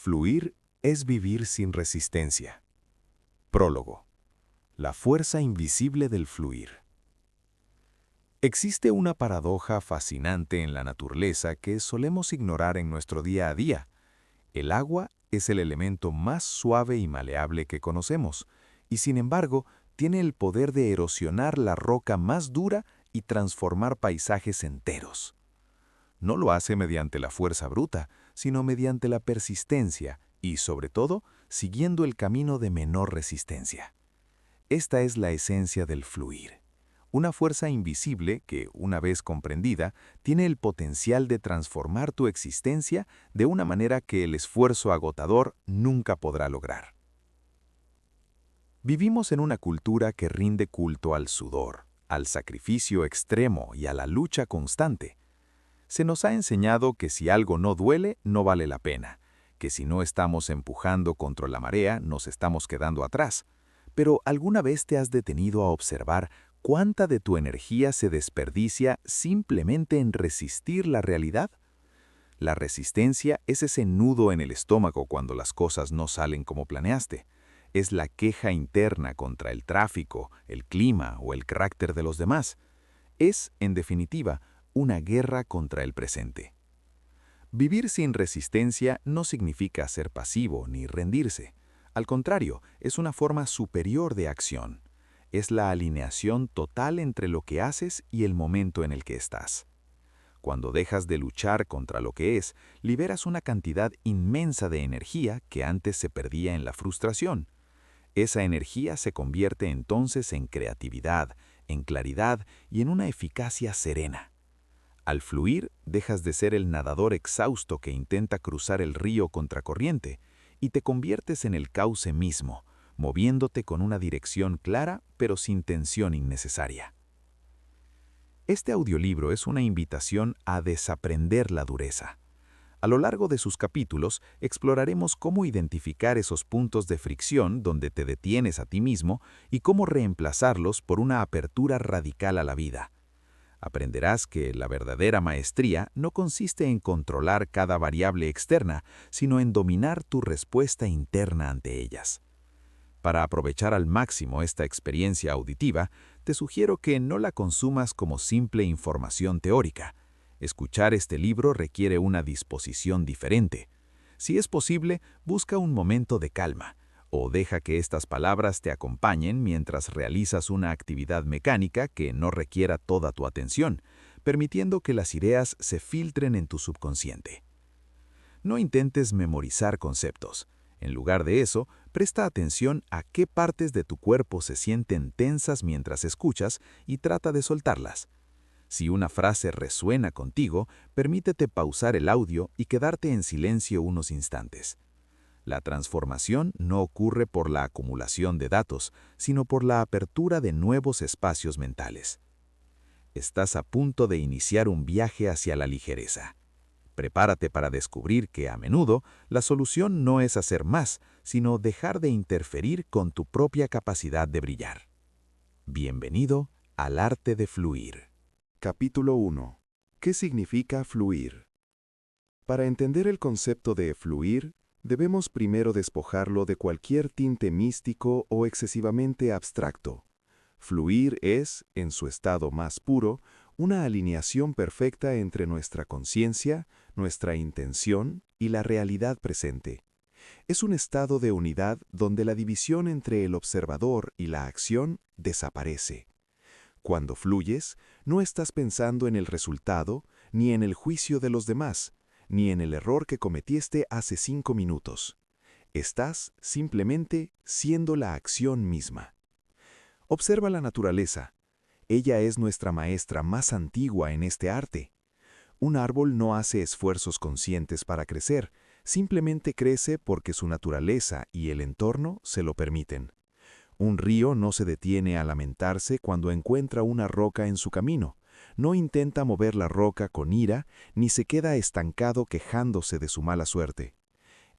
Fluir es vivir sin resistencia. Prólogo. La fuerza invisible del fluir. Existe una paradoja fascinante en la naturaleza que solemos ignorar en nuestro día a día. El agua es el elemento más suave y maleable que conocemos, y sin embargo, tiene el poder de erosionar la roca más dura y transformar paisajes enteros. No lo hace mediante la fuerza bruta, sino mediante la persistencia y, sobre todo, siguiendo el camino de menor resistencia. Esta es la esencia del fluir. Una fuerza invisible que, una vez comprendida, tiene el potencial de transformar tu existencia de una manera que el esfuerzo agotador nunca podrá lograr. Vivimos en una cultura que rinde culto al sudor, al sacrificio extremo y a la lucha constante. Se nos ha enseñado que si algo no duele, no vale la pena, que si no estamos empujando contra la marea, nos estamos quedando atrás. Pero ¿alguna vez te has detenido a observar cuánta de tu energía se desperdicia simplemente en resistir la realidad? La resistencia es ese nudo en el estómago cuando las cosas no salen como planeaste. Es la queja interna contra el tráfico, el clima o el carácter de los demás. Es, en definitiva, una guerra contra el presente. Vivir sin resistencia no significa ser pasivo ni rendirse. Al contrario, es una forma superior de acción. Es la alineación total entre lo que haces y el momento en el que estás. Cuando dejas de luchar contra lo que es, liberas una cantidad inmensa de energía que antes se perdía en la frustración. Esa energía se convierte entonces en creatividad, en claridad y en una eficacia serena. Al fluir, dejas de ser el nadador exhausto que intenta cruzar el río contracorriente y te conviertes en el cauce mismo, moviéndote con una dirección clara pero sin tensión innecesaria. Este audiolibro es una invitación a desaprender la dureza. A lo largo de sus capítulos, exploraremos cómo identificar esos puntos de fricción donde te detienes a ti mismo y cómo reemplazarlos por una apertura radical a la vida. Aprenderás que la verdadera maestría no consiste en controlar cada variable externa, sino en dominar tu respuesta interna ante ellas. Para aprovechar al máximo esta experiencia auditiva, te sugiero que no la consumas como simple información teórica. Escuchar este libro requiere una disposición diferente. Si es posible, busca un momento de calma, o deja que estas palabras te acompañen mientras realizas una actividad mecánica que no requiera toda tu atención, permitiendo que las ideas se filtren en tu subconsciente. No intentes memorizar conceptos. En lugar de eso, presta atención a qué partes de tu cuerpo se sienten tensas mientras escuchas y trata de soltarlas. Si una frase resuena contigo, permítete pausar el audio y quedarte en silencio unos instantes. La transformación no ocurre por la acumulación de datos, sino por la apertura de nuevos espacios mentales. Estás a punto de iniciar un viaje hacia la ligereza. Prepárate para descubrir que, a menudo, la solución no es hacer más, sino dejar de interferir con tu propia capacidad de brillar. Bienvenido al arte de fluir. Capítulo 1. ¿Qué significa fluir? Para entender el concepto de fluir, debemos primero despojarlo de cualquier tinte místico o excesivamente abstracto. Fluir es, en su estado más puro, una alineación perfecta entre nuestra conciencia, nuestra intención y la realidad presente. Es un estado de unidad donde la división entre el observador y la acción desaparece. Cuando fluyes, no estás pensando en el resultado, ni en el juicio de los demás, ni en el error que cometiste hace 5 minutos. Estás simplemente siendo la acción misma. Observa la naturaleza. Ella es nuestra maestra más antigua en este arte. Un árbol no hace esfuerzos conscientes para crecer, simplemente crece porque su naturaleza y el entorno se lo permiten. Un río no se detiene a lamentarse cuando encuentra una roca en su camino. No intenta mover la roca con ira, ni se queda estancado quejándose de su mala suerte.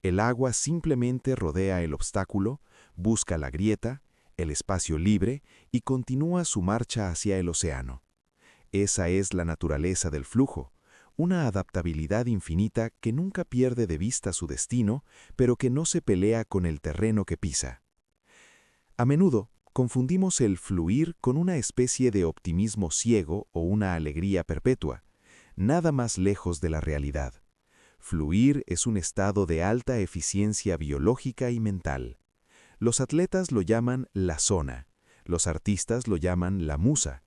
El agua simplemente rodea el obstáculo, busca la grieta, el espacio libre y continúa su marcha hacia el océano. Esa es la naturaleza del flujo, una adaptabilidad infinita que nunca pierde de vista su destino, pero que no se pelea con el terreno que pisa. A menudo, confundimos el fluir con una especie de optimismo ciego o una alegría perpetua, nada más lejos de la realidad. Fluir es un estado de alta eficiencia biológica y mental. Los atletas lo llaman la zona, los artistas lo llaman la musa.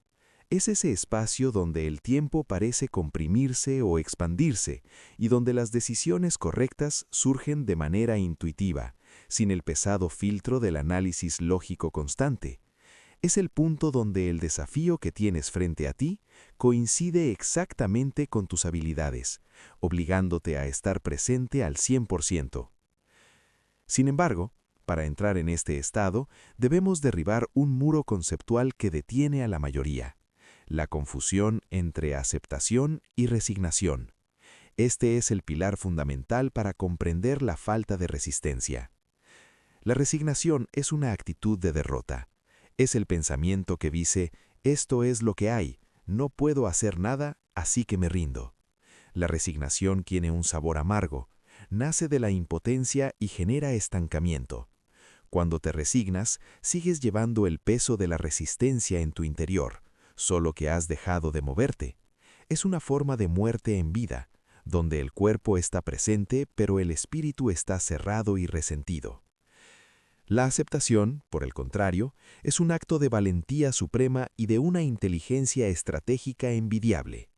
Es ese espacio donde el tiempo parece comprimirse o expandirse y donde las decisiones correctas surgen de manera intuitiva, sin el pesado filtro del análisis lógico constante. Es el punto donde el desafío que tienes frente a ti coincide exactamente con tus habilidades, obligándote a estar presente al 100%. Sin embargo, para entrar en este estado, debemos derribar un muro conceptual que detiene a la mayoría: la confusión entre aceptación y resignación. Este es el pilar fundamental para comprender la falta de resistencia. La resignación es una actitud de derrota. Es el pensamiento que dice: esto es lo que hay, no puedo hacer nada, así que me rindo. La resignación tiene un sabor amargo, nace de la impotencia y genera estancamiento. Cuando te resignas, sigues llevando el peso de la resistencia en tu interior, solo que has dejado de moverte. Es una forma de muerte en vida, donde el cuerpo está presente, pero el espíritu está cerrado y resentido. La aceptación, por el contrario, es un acto de valentía suprema y de una inteligencia estratégica envidiable.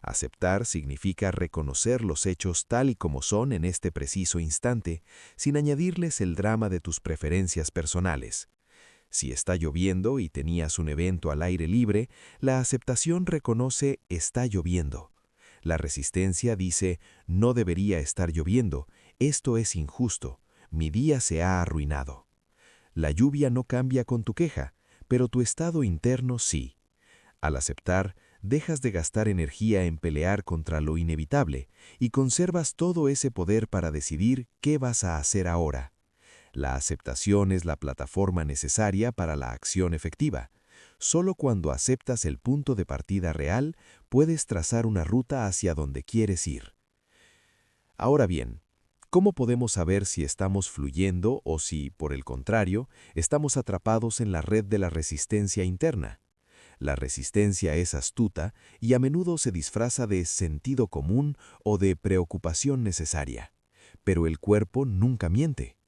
Aceptar significa reconocer los hechos tal y como son en este preciso instante, sin añadirles el drama de tus preferencias personales. Si está lloviendo y tenías un evento al aire libre, la aceptación reconoce: está lloviendo. La resistencia dice: no debería estar lloviendo, esto es injusto, mi día se ha arruinado. La lluvia no cambia con tu queja, pero tu estado interno sí. Al aceptar, dejas de gastar energía en pelear contra lo inevitable y conservas todo ese poder para decidir qué vas a hacer ahora. La aceptación es la plataforma necesaria para la acción efectiva. Solo cuando aceptas el punto de partida real, puedes trazar una ruta hacia donde quieres ir. Ahora bien, ¿cómo podemos saber si estamos fluyendo o si, por el contrario, estamos atrapados en la red de la resistencia interna? La resistencia es astuta y a menudo se disfraza de sentido común o de preocupación necesaria. Pero el cuerpo nunca miente.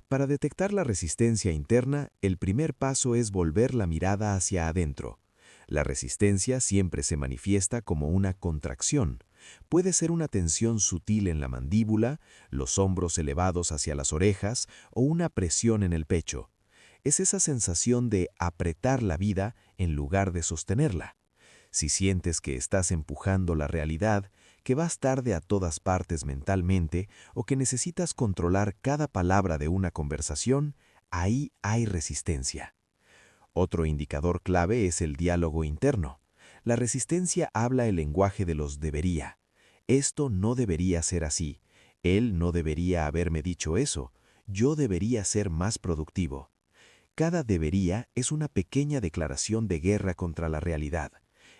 Para detectar la resistencia interna, el primer paso es volver la mirada hacia adentro. La resistencia siempre se manifiesta como una contracción. Puede ser una tensión sutil en la mandíbula, los hombros elevados hacia las orejas o una presión en el pecho. Es esa sensación de apretar la vida en lugar de sostenerla. Si sientes que estás empujando la realidad, que vas tarde a todas partes mentalmente o que necesitas controlar cada palabra de una conversación, ahí hay resistencia. Otro indicador clave es el diálogo interno. La resistencia habla el lenguaje de los debería. Esto no debería ser así. Él no debería haberme dicho eso. Yo debería ser más productivo. Cada debería es una pequeña declaración de guerra contra la realidad.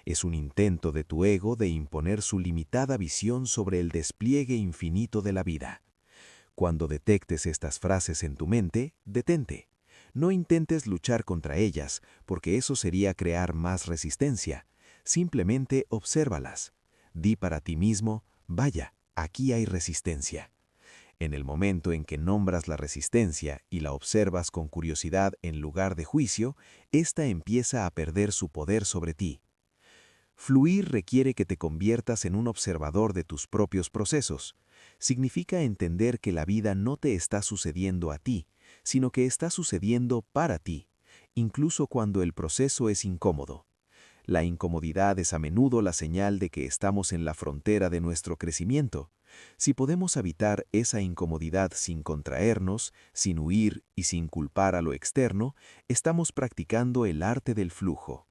Es un intento de tu ego de imponer su limitada visión sobre el despliegue infinito de la vida. Cuando detectes estas frases en tu mente, detente. No intentes luchar contra ellas, porque eso sería crear más resistencia. Simplemente obsérvalas. Di para ti mismo: vaya, aquí hay resistencia. En el momento en que nombras la resistencia y la observas con curiosidad en lugar de juicio, ésta empieza a perder su poder sobre ti. Fluir requiere que te conviertas en un observador de tus propios procesos. Significa entender que la vida no te está sucediendo a ti, sino que está sucediendo para ti, incluso cuando el proceso es incómodo. La incomodidad es a menudo la señal de que estamos en la frontera de nuestro crecimiento. Si podemos habitar esa incomodidad sin contraernos, sin huir y sin culpar a lo externo, estamos practicando el arte del flujo.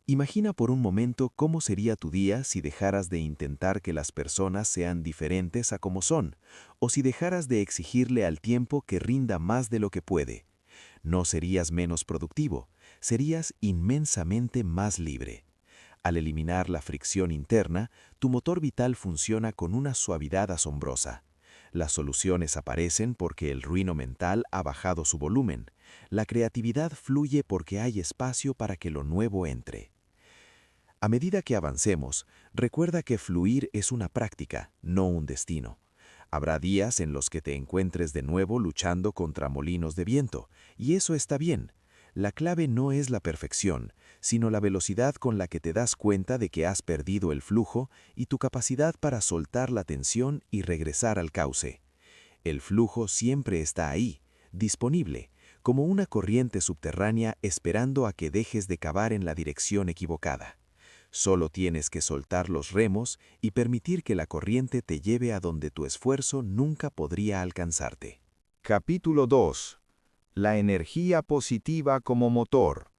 Imagina por un momento cómo sería tu día si dejaras de intentar que las personas sean diferentes a como son, o si dejaras de exigirle al tiempo que rinda más de lo que puede. No serías menos productivo, serías inmensamente más libre. Al eliminar la fricción interna, tu motor vital funciona con una suavidad asombrosa. Las soluciones aparecen porque el ruido mental ha bajado su volumen. La creatividad fluye porque hay espacio para que lo nuevo entre. A medida que avancemos, recuerda que fluir es una práctica, no un destino. Habrá días en los que te encuentres de nuevo luchando contra molinos de viento, y eso está bien. La clave no es la perfección, sino la velocidad con la que te das cuenta de que has perdido el flujo y tu capacidad para soltar la tensión y regresar al cauce. El flujo siempre está ahí, disponible, como una corriente subterránea esperando a que dejes de cavar en la dirección equivocada. Solo tienes que soltar los remos y permitir que la corriente te lleve a donde tu esfuerzo nunca podría alcanzarte. Capítulo 2. La energía positiva como motor.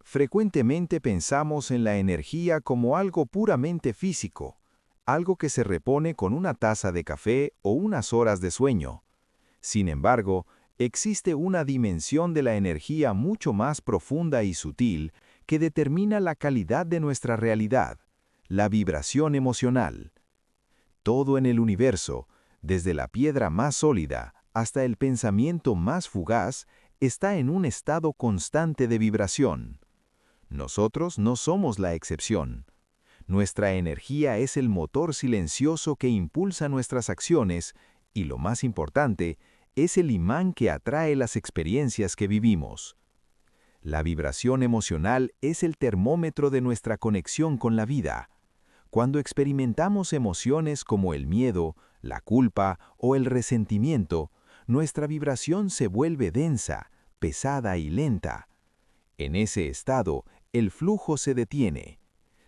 Frecuentemente pensamos en la energía como algo puramente físico, algo que se repone con una taza de café o unas horas de sueño. Sin embargo, existe una dimensión de la energía mucho más profunda y sutil que determina la calidad de nuestra realidad, la vibración emocional. Todo en el universo, desde la piedra más sólida hasta el pensamiento más fugaz, está en un estado constante de vibración. Nosotros no somos la excepción. Nuestra energía es el motor silencioso que impulsa nuestras acciones y, lo más importante, es el imán que atrae las experiencias que vivimos. La vibración emocional es el termómetro de nuestra conexión con la vida. Cuando experimentamos emociones como el miedo, la culpa o el resentimiento, nuestra vibración se vuelve densa, pesada y lenta. En ese estado, el flujo se detiene.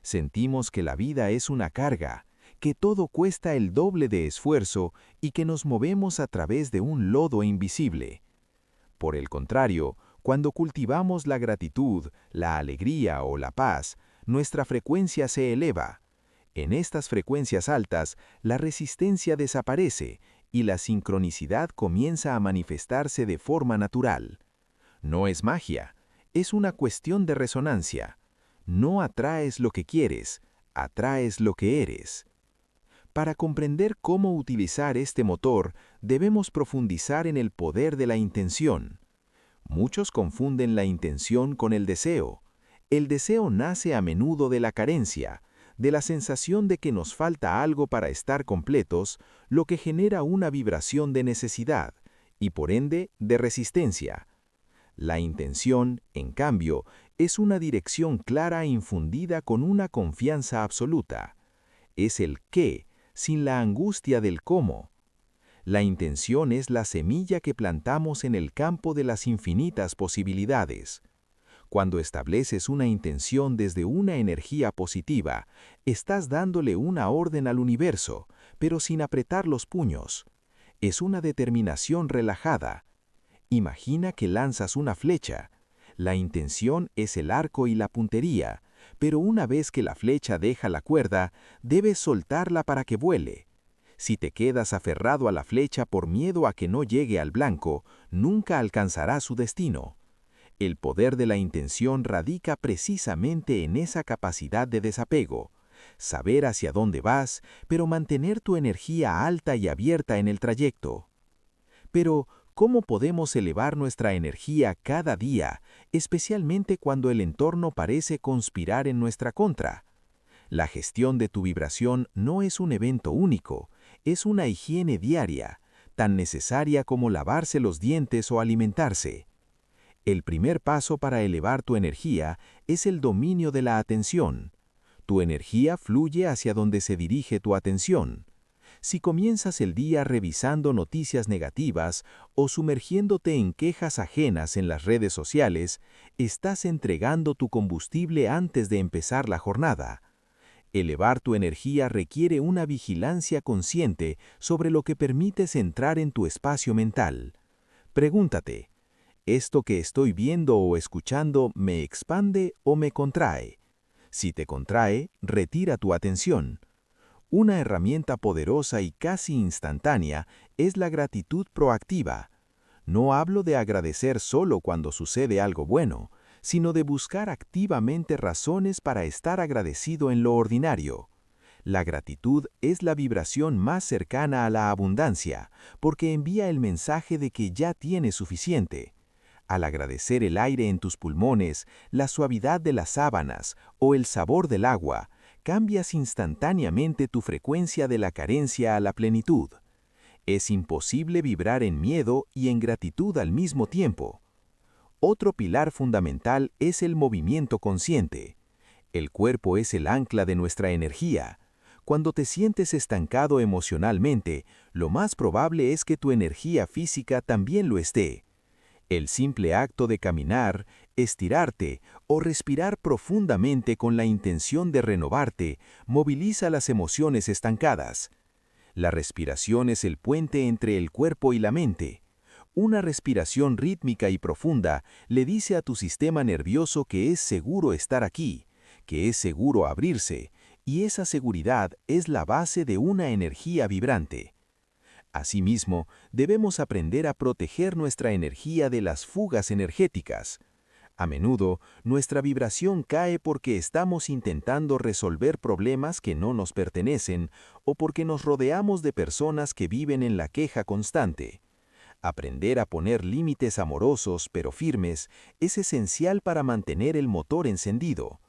Sentimos que la vida es una carga, que todo cuesta el doble de esfuerzo y que nos movemos a través de un lodo invisible. Por el contrario, cuando cultivamos la gratitud, la alegría o la paz, nuestra frecuencia se eleva. En estas frecuencias altas, la resistencia desaparece y la sincronicidad comienza a manifestarse de forma natural. No es magia, es una cuestión de resonancia. No atraes lo que quieres, atraes lo que eres. Para comprender cómo utilizar este motor, debemos profundizar en el poder de la intención. Muchos confunden la intención con el deseo. El deseo nace a menudo de la carencia, de la sensación de que nos falta algo para estar completos, lo que genera una vibración de necesidad y, por ende, de resistencia. La intención, en cambio, es una dirección clara infundida con una confianza absoluta. Es el qué, sin la angustia del cómo. La intención es la semilla que plantamos en el campo de las infinitas posibilidades. Cuando estableces una intención desde una energía positiva, estás dándole una orden al universo, pero sin apretar los puños. Es una determinación relajada. Imagina que lanzas una flecha. La intención es el arco y la puntería, pero una vez que la flecha deja la cuerda, debes soltarla para que vuele. Si te quedas aferrado a la flecha por miedo a que no llegue al blanco, nunca alcanzará su destino. El poder de la intención radica precisamente en esa capacidad de desapego, saber hacia dónde vas, pero mantener tu energía alta y abierta en el trayecto. Pero, ¿cómo podemos elevar nuestra energía cada día, especialmente cuando el entorno parece conspirar en nuestra contra? La gestión de tu vibración no es un evento único, es una higiene diaria, tan necesaria como lavarse los dientes o alimentarse. El primer paso para elevar tu energía es el dominio de la atención. Tu energía fluye hacia donde se dirige tu atención. Si comienzas el día revisando noticias negativas o sumergiéndote en quejas ajenas en las redes sociales, estás entregando tu combustible antes de empezar la jornada. Elevar tu energía requiere una vigilancia consciente sobre lo que permites entrar en tu espacio mental. Pregúntate, ¿esto que estoy viendo o escuchando me expande o me contrae? Si te contrae, retira tu atención. Una herramienta poderosa y casi instantánea es la gratitud proactiva. No hablo de agradecer solo cuando sucede algo bueno, sino de buscar activamente razones para estar agradecido en lo ordinario. La gratitud es la vibración más cercana a la abundancia, porque envía el mensaje de que ya tienes suficiente. Al agradecer el aire en tus pulmones, la suavidad de las sábanas o el sabor del agua, cambias instantáneamente tu frecuencia de la carencia a la plenitud. Es imposible vibrar en miedo y en gratitud al mismo tiempo. Otro pilar fundamental es el movimiento consciente. El cuerpo es el ancla de nuestra energía. Cuando te sientes estancado emocionalmente, lo más probable es que tu energía física también lo esté. El simple acto de caminar, estirarte o respirar profundamente con la intención de renovarte moviliza las emociones estancadas. La respiración es el puente entre el cuerpo y la mente. Una respiración rítmica y profunda le dice a tu sistema nervioso que es seguro estar aquí, que es seguro abrirse, y esa seguridad es la base de una energía vibrante. Asimismo, debemos aprender a proteger nuestra energía de las fugas energéticas. A menudo, nuestra vibración cae porque estamos intentando resolver problemas que no nos pertenecen o porque nos rodeamos de personas que viven en la queja constante. Aprender a poner límites amorosos pero firmes es esencial para mantener el motor encendido.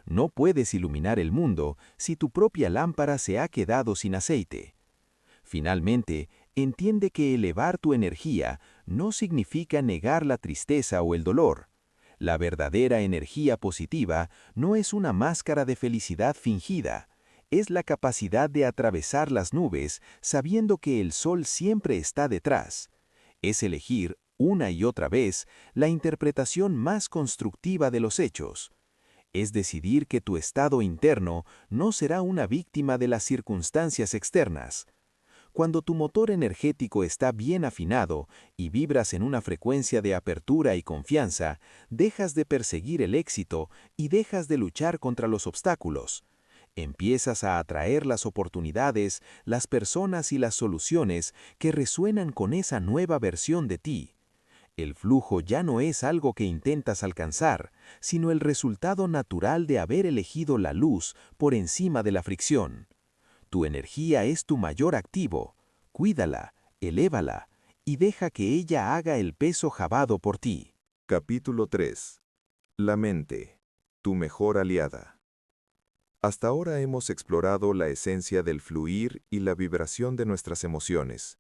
No puedes iluminar el mundo si tu propia lámpara se ha quedado sin aceite. Finalmente, entiende que elevar tu energía no significa negar la tristeza o el dolor. La verdadera energía positiva no es una máscara de felicidad fingida, es la capacidad de atravesar las nubes sabiendo que el sol siempre está detrás. Es elegir, una y otra vez, la interpretación más constructiva de los hechos. Es decidir que tu estado interno no será una víctima de las circunstancias externas. Cuando tu motor energético está bien afinado y vibras en una frecuencia de apertura y confianza, dejas de perseguir el éxito y dejas de luchar contra los obstáculos. Empiezas a atraer las oportunidades, las personas y las soluciones que resuenan con esa nueva versión de ti. El flujo ya no es algo que intentas alcanzar, sino el resultado natural de haber elegido la luz por encima de la fricción. Tu energía es tu mayor activo. Cuídala, elévala y deja que ella haga el peso jabado por ti. Capítulo 3. La mente, tu mejor aliada. Hasta ahora hemos explorado la esencia del fluir y la vibración de nuestras emociones.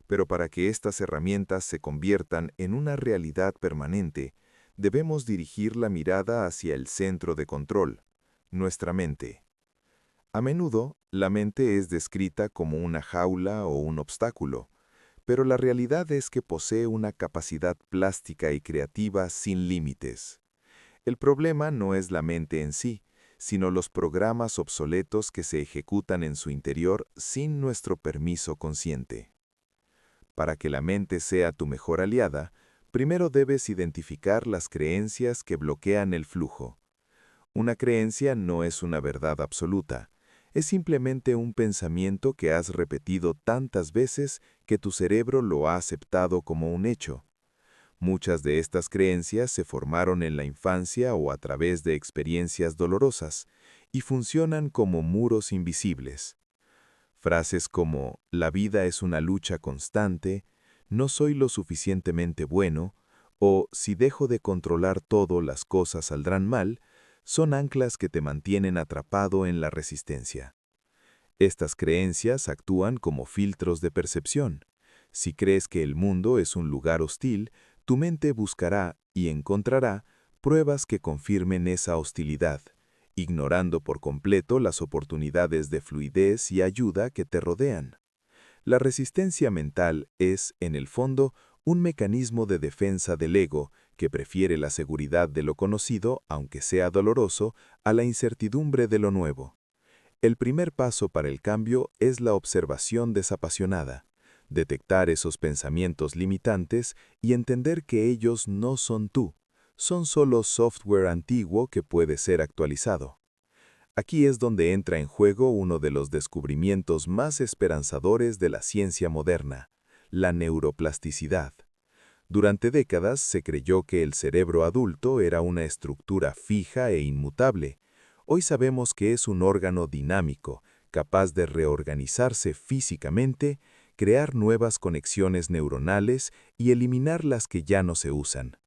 Pero para que estas herramientas se conviertan en una realidad permanente, debemos dirigir la mirada hacia el centro de control, nuestra mente. A menudo, la mente es descrita como una jaula o un obstáculo, pero la realidad es que posee una capacidad plástica y creativa sin límites. El problema no es la mente en sí, sino los programas obsoletos que se ejecutan en su interior sin nuestro permiso consciente. Para que la mente sea tu mejor aliada, primero debes identificar las creencias que bloquean el flujo. Una creencia no es una verdad absoluta, es simplemente un pensamiento que has repetido tantas veces que tu cerebro lo ha aceptado como un hecho. Muchas de estas creencias se formaron en la infancia o a través de experiencias dolorosas y funcionan como muros invisibles. Frases como «la vida es una lucha constante», «no soy lo suficientemente bueno» o «si dejo de controlar todo, las cosas saldrán mal», son anclas que te mantienen atrapado en la resistencia. Estas creencias actúan como filtros de percepción. Si crees que el mundo es un lugar hostil, tu mente buscará y encontrará pruebas que confirmen esa hostilidad, ignorando por completo las oportunidades de fluidez y ayuda que te rodean. La resistencia mental es, en el fondo, un mecanismo de defensa del ego que prefiere la seguridad de lo conocido, aunque sea doloroso, a la incertidumbre de lo nuevo. El primer paso para el cambio es la observación desapasionada, detectar esos pensamientos limitantes y entender que ellos no son tú, son solo software antiguo que puede ser actualizado. Aquí es donde entra en juego uno de los descubrimientos más esperanzadores de la ciencia moderna, la neuroplasticidad. Durante décadas se creyó que el cerebro adulto era una estructura fija e inmutable. Hoy sabemos que es un órgano dinámico, capaz de reorganizarse físicamente, crear nuevas conexiones neuronales y eliminar las que ya no se usan.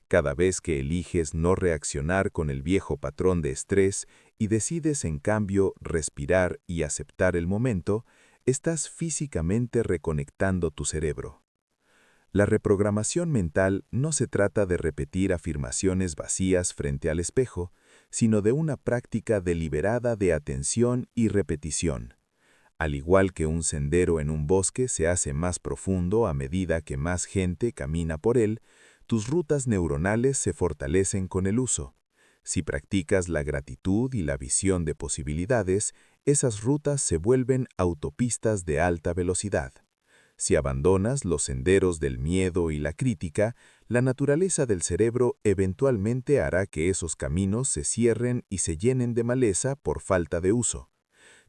Cada vez que eliges no reaccionar con el viejo patrón de estrés y decides en cambio respirar y aceptar el momento, estás físicamente reconectando tu cerebro. La reprogramación mental no se trata de repetir afirmaciones vacías frente al espejo, sino de una práctica deliberada de atención y repetición. Al igual que un sendero en un bosque se hace más profundo a medida que más gente camina por él, tus rutas neuronales se fortalecen con el uso. Si practicas la gratitud y la visión de posibilidades, esas rutas se vuelven autopistas de alta velocidad. Si abandonas los senderos del miedo y la crítica, la naturaleza del cerebro eventualmente hará que esos caminos se cierren y se llenen de maleza por falta de uso.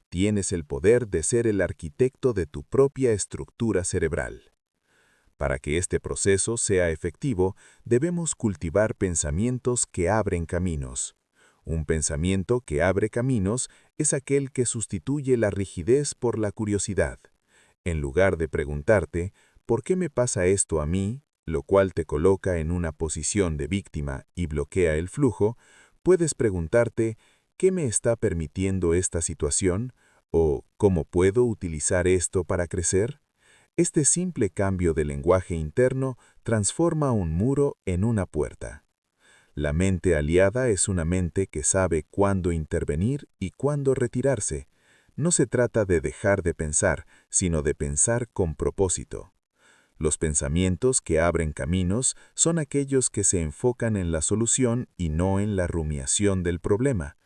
Tienes el poder de ser el arquitecto de tu propia estructura cerebral. Para que este proceso sea efectivo, debemos cultivar pensamientos que abren caminos. Un pensamiento que abre caminos es aquel que sustituye la rigidez por la curiosidad. En lugar de preguntarte, ¿por qué me pasa esto a mí?, lo cual te coloca en una posición de víctima y bloquea el flujo, puedes preguntarte, ¿qué me está permitiendo esta situación? ¿O cómo puedo utilizar esto para crecer? Este simple cambio de lenguaje interno transforma un muro en una puerta. La mente aliada es una mente que sabe cuándo intervenir y cuándo retirarse. No se trata de dejar de pensar, sino de pensar con propósito. Los pensamientos que abren caminos son aquellos que se enfocan en la solución y no en la rumiación del problema.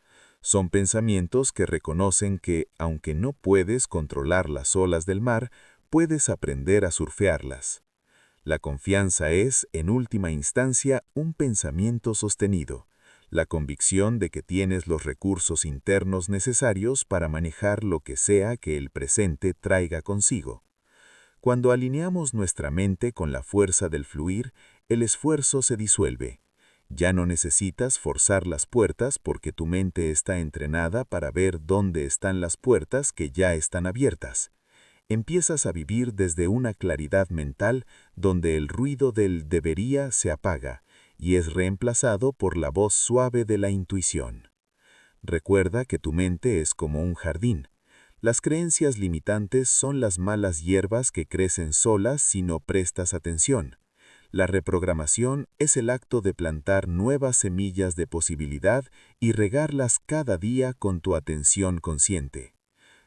Son pensamientos que reconocen que, aunque no puedes controlar las olas del mar, puedes aprender a surfearlas. La confianza es, en última instancia, un pensamiento sostenido, la convicción de que tienes los recursos internos necesarios para manejar lo que sea que el presente traiga consigo. Cuando alineamos nuestra mente con la fuerza del fluir, el esfuerzo se disuelve. Ya no necesitas forzar las puertas porque tu mente está entrenada para ver dónde están las puertas que ya están abiertas. Empiezas a vivir desde una claridad mental donde el ruido del debería se apaga y es reemplazado por la voz suave de la intuición. Recuerda que tu mente es como un jardín. Las creencias limitantes son las malas hierbas que crecen solas si no prestas atención. La reprogramación es el acto de plantar nuevas semillas de posibilidad y regarlas cada día con tu atención consciente.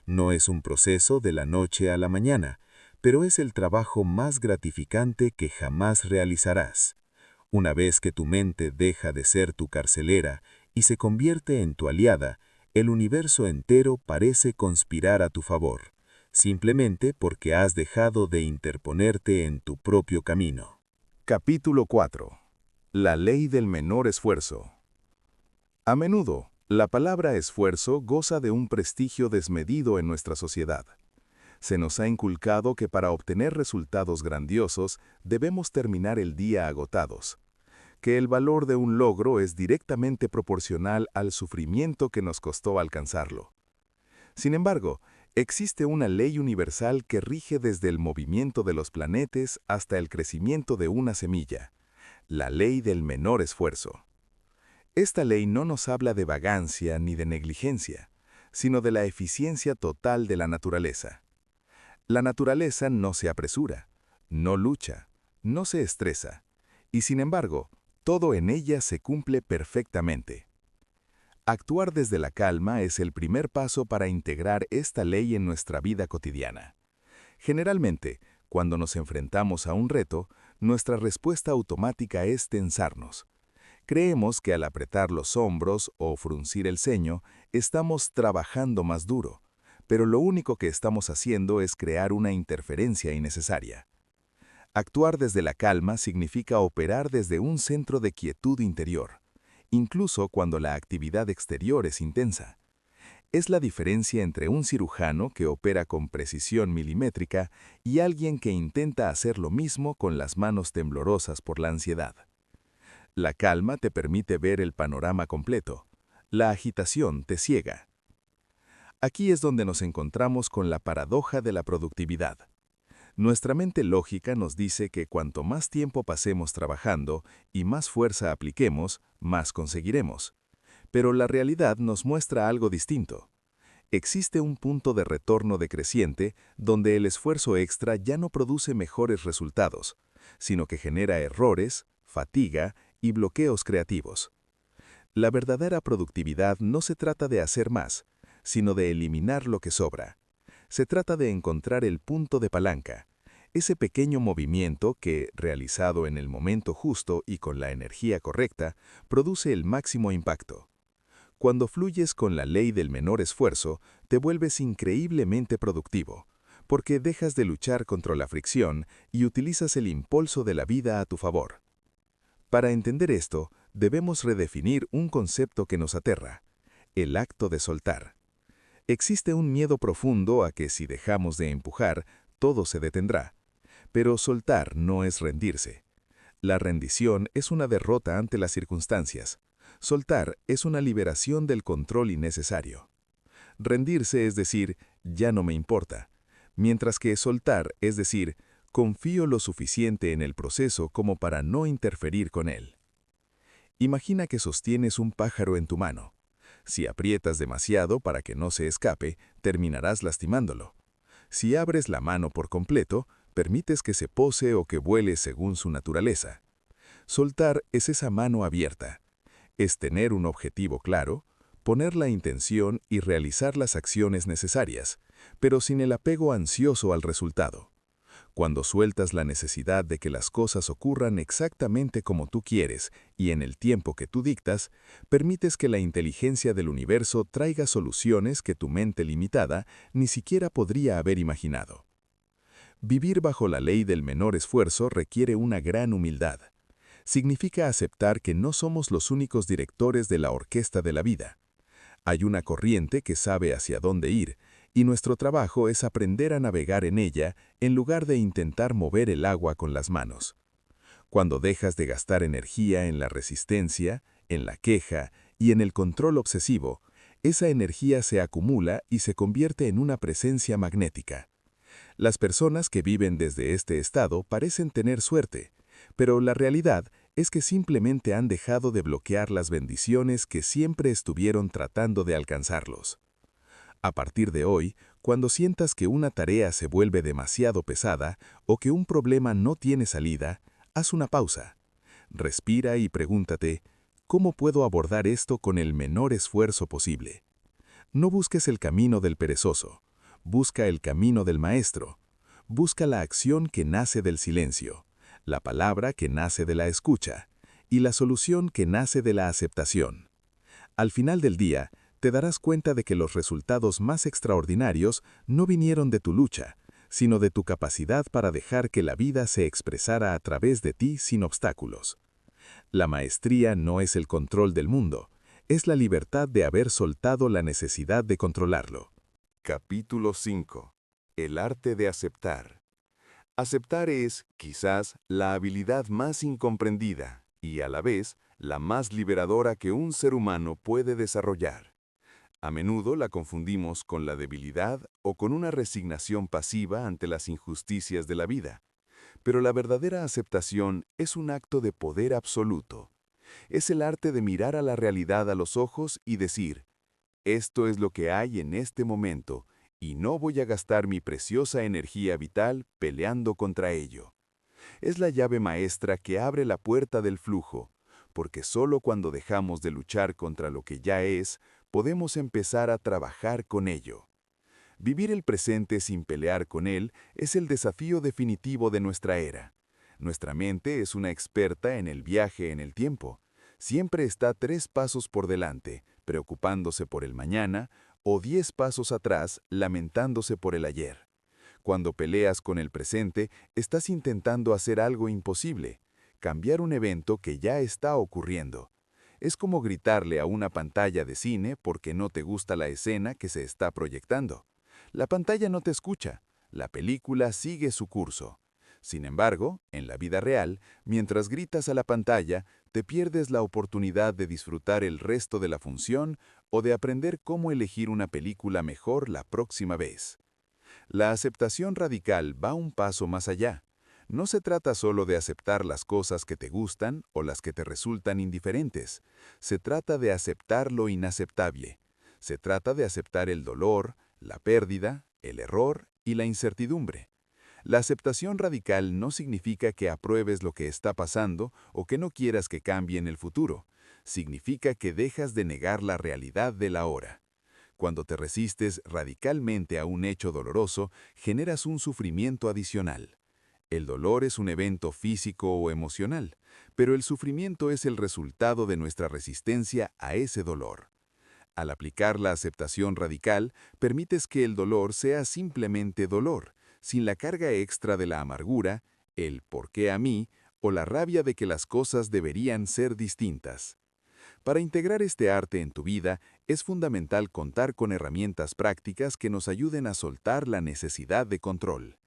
No es un proceso de la noche a la mañana, pero es el trabajo más gratificante que jamás realizarás. Una vez que tu mente deja de ser tu carcelera y se convierte en tu aliada, el universo entero parece conspirar a tu favor, simplemente porque has dejado de interponerte en tu propio camino. Capítulo 4. La ley del menor esfuerzo. A menudo, la palabra esfuerzo goza de un prestigio desmedido en nuestra sociedad. Se nos ha inculcado que para obtener resultados grandiosos debemos terminar el día agotados, que el valor de un logro es directamente proporcional al sufrimiento que nos costó alcanzarlo. Sin embargo, existe una ley universal que rige desde el movimiento de los planetas hasta el crecimiento de una semilla, la ley del menor esfuerzo. Esta ley no nos habla de vagancia ni de negligencia, sino de la eficiencia total de la naturaleza. La naturaleza no se apresura, no lucha, no se estresa, y sin embargo, todo en ella se cumple perfectamente. Actuar desde la calma es el primer paso para integrar esta ley en nuestra vida cotidiana. Generalmente, cuando nos enfrentamos a un reto, nuestra respuesta automática es tensarnos. Creemos que al apretar los hombros o fruncir el ceño, estamos trabajando más duro, pero lo único que estamos haciendo es crear una interferencia innecesaria. Actuar desde la calma significa operar desde un centro de quietud interior, incluso cuando la actividad exterior es intensa. Es la diferencia entre un cirujano que opera con precisión milimétrica y alguien que intenta hacer lo mismo con las manos temblorosas por la ansiedad. La calma te permite ver el panorama completo. La agitación te ciega. Aquí es donde nos encontramos con la paradoja de la productividad. Nuestra mente lógica nos dice que cuanto más tiempo pasemos trabajando y más fuerza apliquemos, más conseguiremos. Pero la realidad nos muestra algo distinto. Existe un punto de retorno decreciente donde el esfuerzo extra ya no produce mejores resultados, sino que genera errores, fatiga y bloqueos creativos. La verdadera productividad no se trata de hacer más, sino de eliminar lo que sobra. Se trata de encontrar el punto de palanca, ese pequeño movimiento que, realizado en el momento justo y con la energía correcta, produce el máximo impacto. Cuando fluyes con la ley del menor esfuerzo, te vuelves increíblemente productivo, porque dejas de luchar contra la fricción y utilizas el impulso de la vida a tu favor. Para entender esto, debemos redefinir un concepto que nos aterra: el acto de soltar. Existe un miedo profundo a que si dejamos de empujar, todo se detendrá. Pero soltar no es rendirse. La rendición es una derrota ante las circunstancias. Soltar es una liberación del control innecesario. Rendirse es decir, ya no me importa, mientras que soltar es decir, confío lo suficiente en el proceso como para no interferir con él. Imagina que sostienes un pájaro en tu mano. Si aprietas demasiado para que no se escape, terminarás lastimándolo. Si abres la mano por completo, permites que se pose o que vuele según su naturaleza. Soltar es esa mano abierta. Es tener un objetivo claro, poner la intención y realizar las acciones necesarias, pero sin el apego ansioso al resultado. Cuando sueltas la necesidad de que las cosas ocurran exactamente como tú quieres y en el tiempo que tú dictas, permites que la inteligencia del universo traiga soluciones que tu mente limitada ni siquiera podría haber imaginado. Vivir bajo la ley del menor esfuerzo requiere una gran humildad. Significa aceptar que no somos los únicos directores de la orquesta de la vida. Hay una corriente que sabe hacia dónde ir, y nuestro trabajo es aprender a navegar en ella en lugar de intentar mover el agua con las manos. Cuando dejas de gastar energía en la resistencia, en la queja y en el control obsesivo, esa energía se acumula y se convierte en una presencia magnética. Las personas que viven desde este estado parecen tener suerte, pero la realidad es que simplemente han dejado de bloquear las bendiciones que siempre estuvieron tratando de alcanzarlos. A partir de hoy, cuando sientas que una tarea se vuelve demasiado pesada o que un problema no tiene salida, haz una pausa. Respira y pregúntate, ¿cómo puedo abordar esto con el menor esfuerzo posible? No busques el camino del perezoso, busca el camino del maestro. Busca la acción que nace del silencio, la palabra que nace de la escucha y la solución que nace de la aceptación. Al final del día, te darás cuenta de que los resultados más extraordinarios no vinieron de tu lucha, sino de tu capacidad para dejar que la vida se expresara a través de ti sin obstáculos. La maestría no es el control del mundo, es la libertad de haber soltado la necesidad de controlarlo. Capítulo 5. El arte de aceptar. Aceptar es, quizás, la habilidad más incomprendida y, a la vez, la más liberadora que un ser humano puede desarrollar. A menudo la confundimos con la debilidad o con una resignación pasiva ante las injusticias de la vida. Pero la verdadera aceptación es un acto de poder absoluto. Es el arte de mirar a la realidad a los ojos y decir, esto es lo que hay en este momento, y no voy a gastar mi preciosa energía vital peleando contra ello. Es la llave maestra que abre la puerta del flujo, porque solo cuando dejamos de luchar contra lo que ya es, podemos empezar a trabajar con ello. Vivir el presente sin pelear con él es el desafío definitivo de nuestra era. Nuestra mente es una experta en el viaje en el tiempo. Siempre está 3 pasos por delante, preocupándose por el mañana, o 10 pasos atrás, lamentándose por el ayer. Cuando peleas con el presente, estás intentando hacer algo imposible, cambiar un evento que ya está ocurriendo. Es como gritarle a una pantalla de cine porque no te gusta la escena que se está proyectando. La pantalla no te escucha, la película sigue su curso. Sin embargo, en la vida real, mientras gritas a la pantalla, te pierdes la oportunidad de disfrutar el resto de la función o de aprender cómo elegir una película mejor la próxima vez. La aceptación radical va un paso más allá. No se trata solo de aceptar las cosas que te gustan o las que te resultan indiferentes. Se trata de aceptar lo inaceptable. Se trata de aceptar el dolor, la pérdida, el error y la incertidumbre. La aceptación radical no significa que apruebes lo que está pasando o que no quieras que cambie en el futuro. Significa que dejas de negar la realidad del ahora. Cuando te resistes radicalmente a un hecho doloroso, generas un sufrimiento adicional. El dolor es un evento físico o emocional, pero el sufrimiento es el resultado de nuestra resistencia a ese dolor. Al aplicar la aceptación radical, permites que el dolor sea simplemente dolor, sin la carga extra de la amargura, el ¿por qué a mí? O la rabia de que las cosas deberían ser distintas. Para integrar este arte en tu vida, es fundamental contar con herramientas prácticas que nos ayuden a soltar la necesidad de control.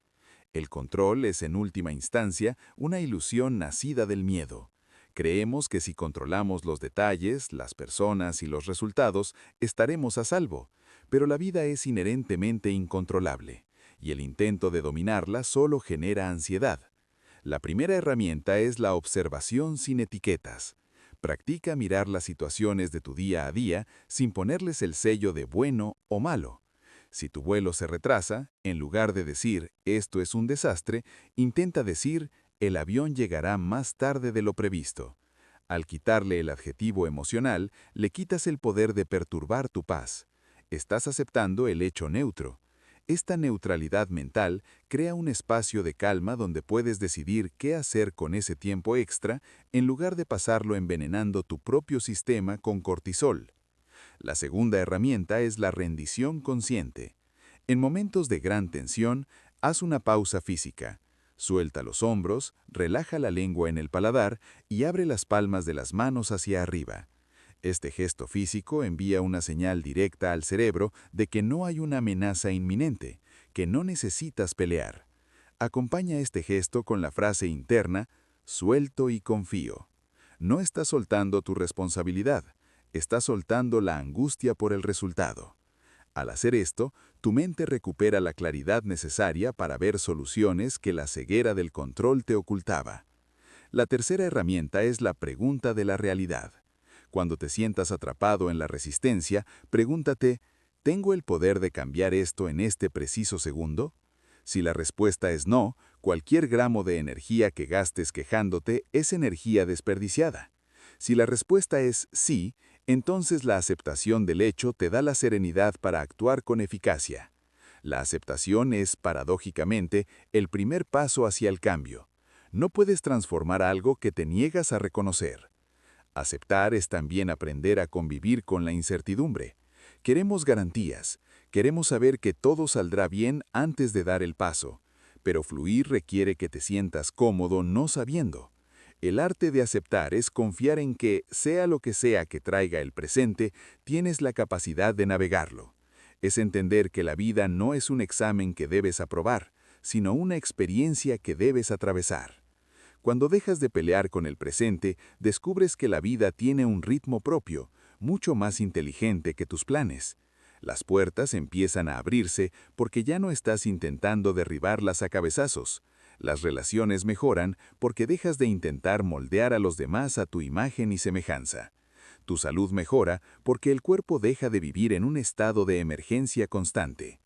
El control es, en última instancia, una ilusión nacida del miedo. Creemos que si controlamos los detalles, las personas y los resultados, estaremos a salvo, pero la vida es inherentemente incontrolable, y el intento de dominarla solo genera ansiedad. La primera herramienta es la observación sin etiquetas. Practica mirar las situaciones de tu día a día sin ponerles el sello de bueno o malo. Si tu vuelo se retrasa, en lugar de decir «esto es un desastre», intenta decir «el avión llegará más tarde de lo previsto». Al quitarle el adjetivo emocional, le quitas el poder de perturbar tu paz. Estás aceptando el hecho neutro. Esta neutralidad mental crea un espacio de calma donde puedes decidir qué hacer con ese tiempo extra en lugar de pasarlo envenenando tu propio sistema con cortisol. La segunda herramienta es la rendición consciente. En momentos de gran tensión, haz una pausa física. Suelta los hombros, relaja la lengua en el paladar y abre las palmas de las manos hacia arriba. Este gesto físico envía una señal directa al cerebro de que no hay una amenaza inminente, que no necesitas pelear. Acompaña este gesto con la frase interna, suelto y confío. No estás soltando tu responsabilidad, estás soltando la angustia por el resultado. Al hacer esto, tu mente recupera la claridad necesaria para ver soluciones que la ceguera del control te ocultaba. La tercera herramienta es la pregunta de la realidad. Cuando te sientas atrapado en la resistencia, pregúntate, ¿tengo el poder de cambiar esto en este preciso segundo? Si la respuesta es no, cualquier gramo de energía que gastes quejándote es energía desperdiciada. Si la respuesta es sí, entonces la aceptación del hecho te da la serenidad para actuar con eficacia. La aceptación es, paradójicamente, el primer paso hacia el cambio. No puedes transformar algo que te niegas a reconocer. Aceptar es también aprender a convivir con la incertidumbre. Queremos garantías, queremos saber que todo saldrá bien antes de dar el paso, pero fluir requiere que te sientas cómodo no sabiendo. El arte de aceptar es confiar en que, sea lo que sea que traiga el presente, tienes la capacidad de navegarlo. Es entender que la vida no es un examen que debes aprobar, sino una experiencia que debes atravesar. Cuando dejas de pelear con el presente, descubres que la vida tiene un ritmo propio, mucho más inteligente que tus planes. Las puertas empiezan a abrirse porque ya no estás intentando derribarlas a cabezazos. Las relaciones mejoran porque dejas de intentar moldear a los demás a tu imagen y semejanza. Tu salud mejora porque el cuerpo deja de vivir en un estado de emergencia constante.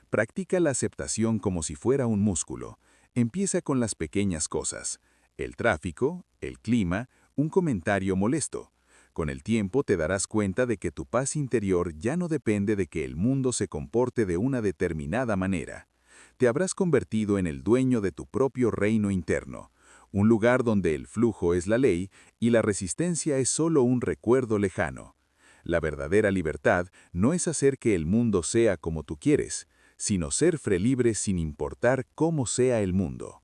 Practica la aceptación como si fuera un músculo. Empieza con las pequeñas cosas. El tráfico, el clima, un comentario molesto. Con el tiempo te darás cuenta de que tu paz interior ya no depende de que el mundo se comporte de una determinada manera. Te habrás convertido en el dueño de tu propio reino interno, un lugar donde el flujo es la ley y la resistencia es solo un recuerdo lejano. La verdadera libertad no es hacer que el mundo sea como tú quieres, sino ser libre sin importar cómo sea el mundo.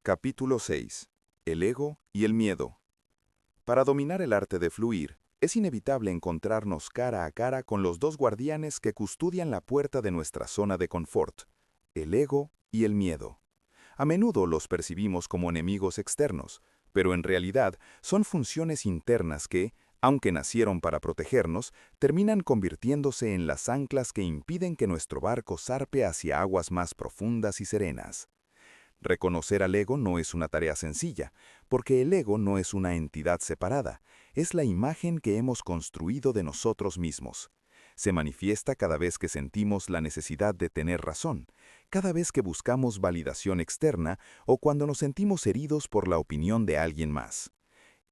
Capítulo 6. El ego y el miedo. Para dominar el arte de fluir, Es inevitable encontrarnos cara a cara con los dos guardianes que custodian la puerta de nuestra zona de confort, el ego y el miedo. A menudo los percibimos como enemigos externos, pero en realidad son funciones internas que, aunque nacieron para protegernos, terminan convirtiéndose en las anclas que impiden que nuestro barco zarpe hacia aguas más profundas y serenas. Reconocer al ego no es una tarea sencilla, porque el ego no es una entidad separada, es la imagen que hemos construido de nosotros mismos. Se manifiesta cada vez que sentimos la necesidad de tener razón, cada vez que buscamos validación externa o cuando nos sentimos heridos por la opinión de alguien más.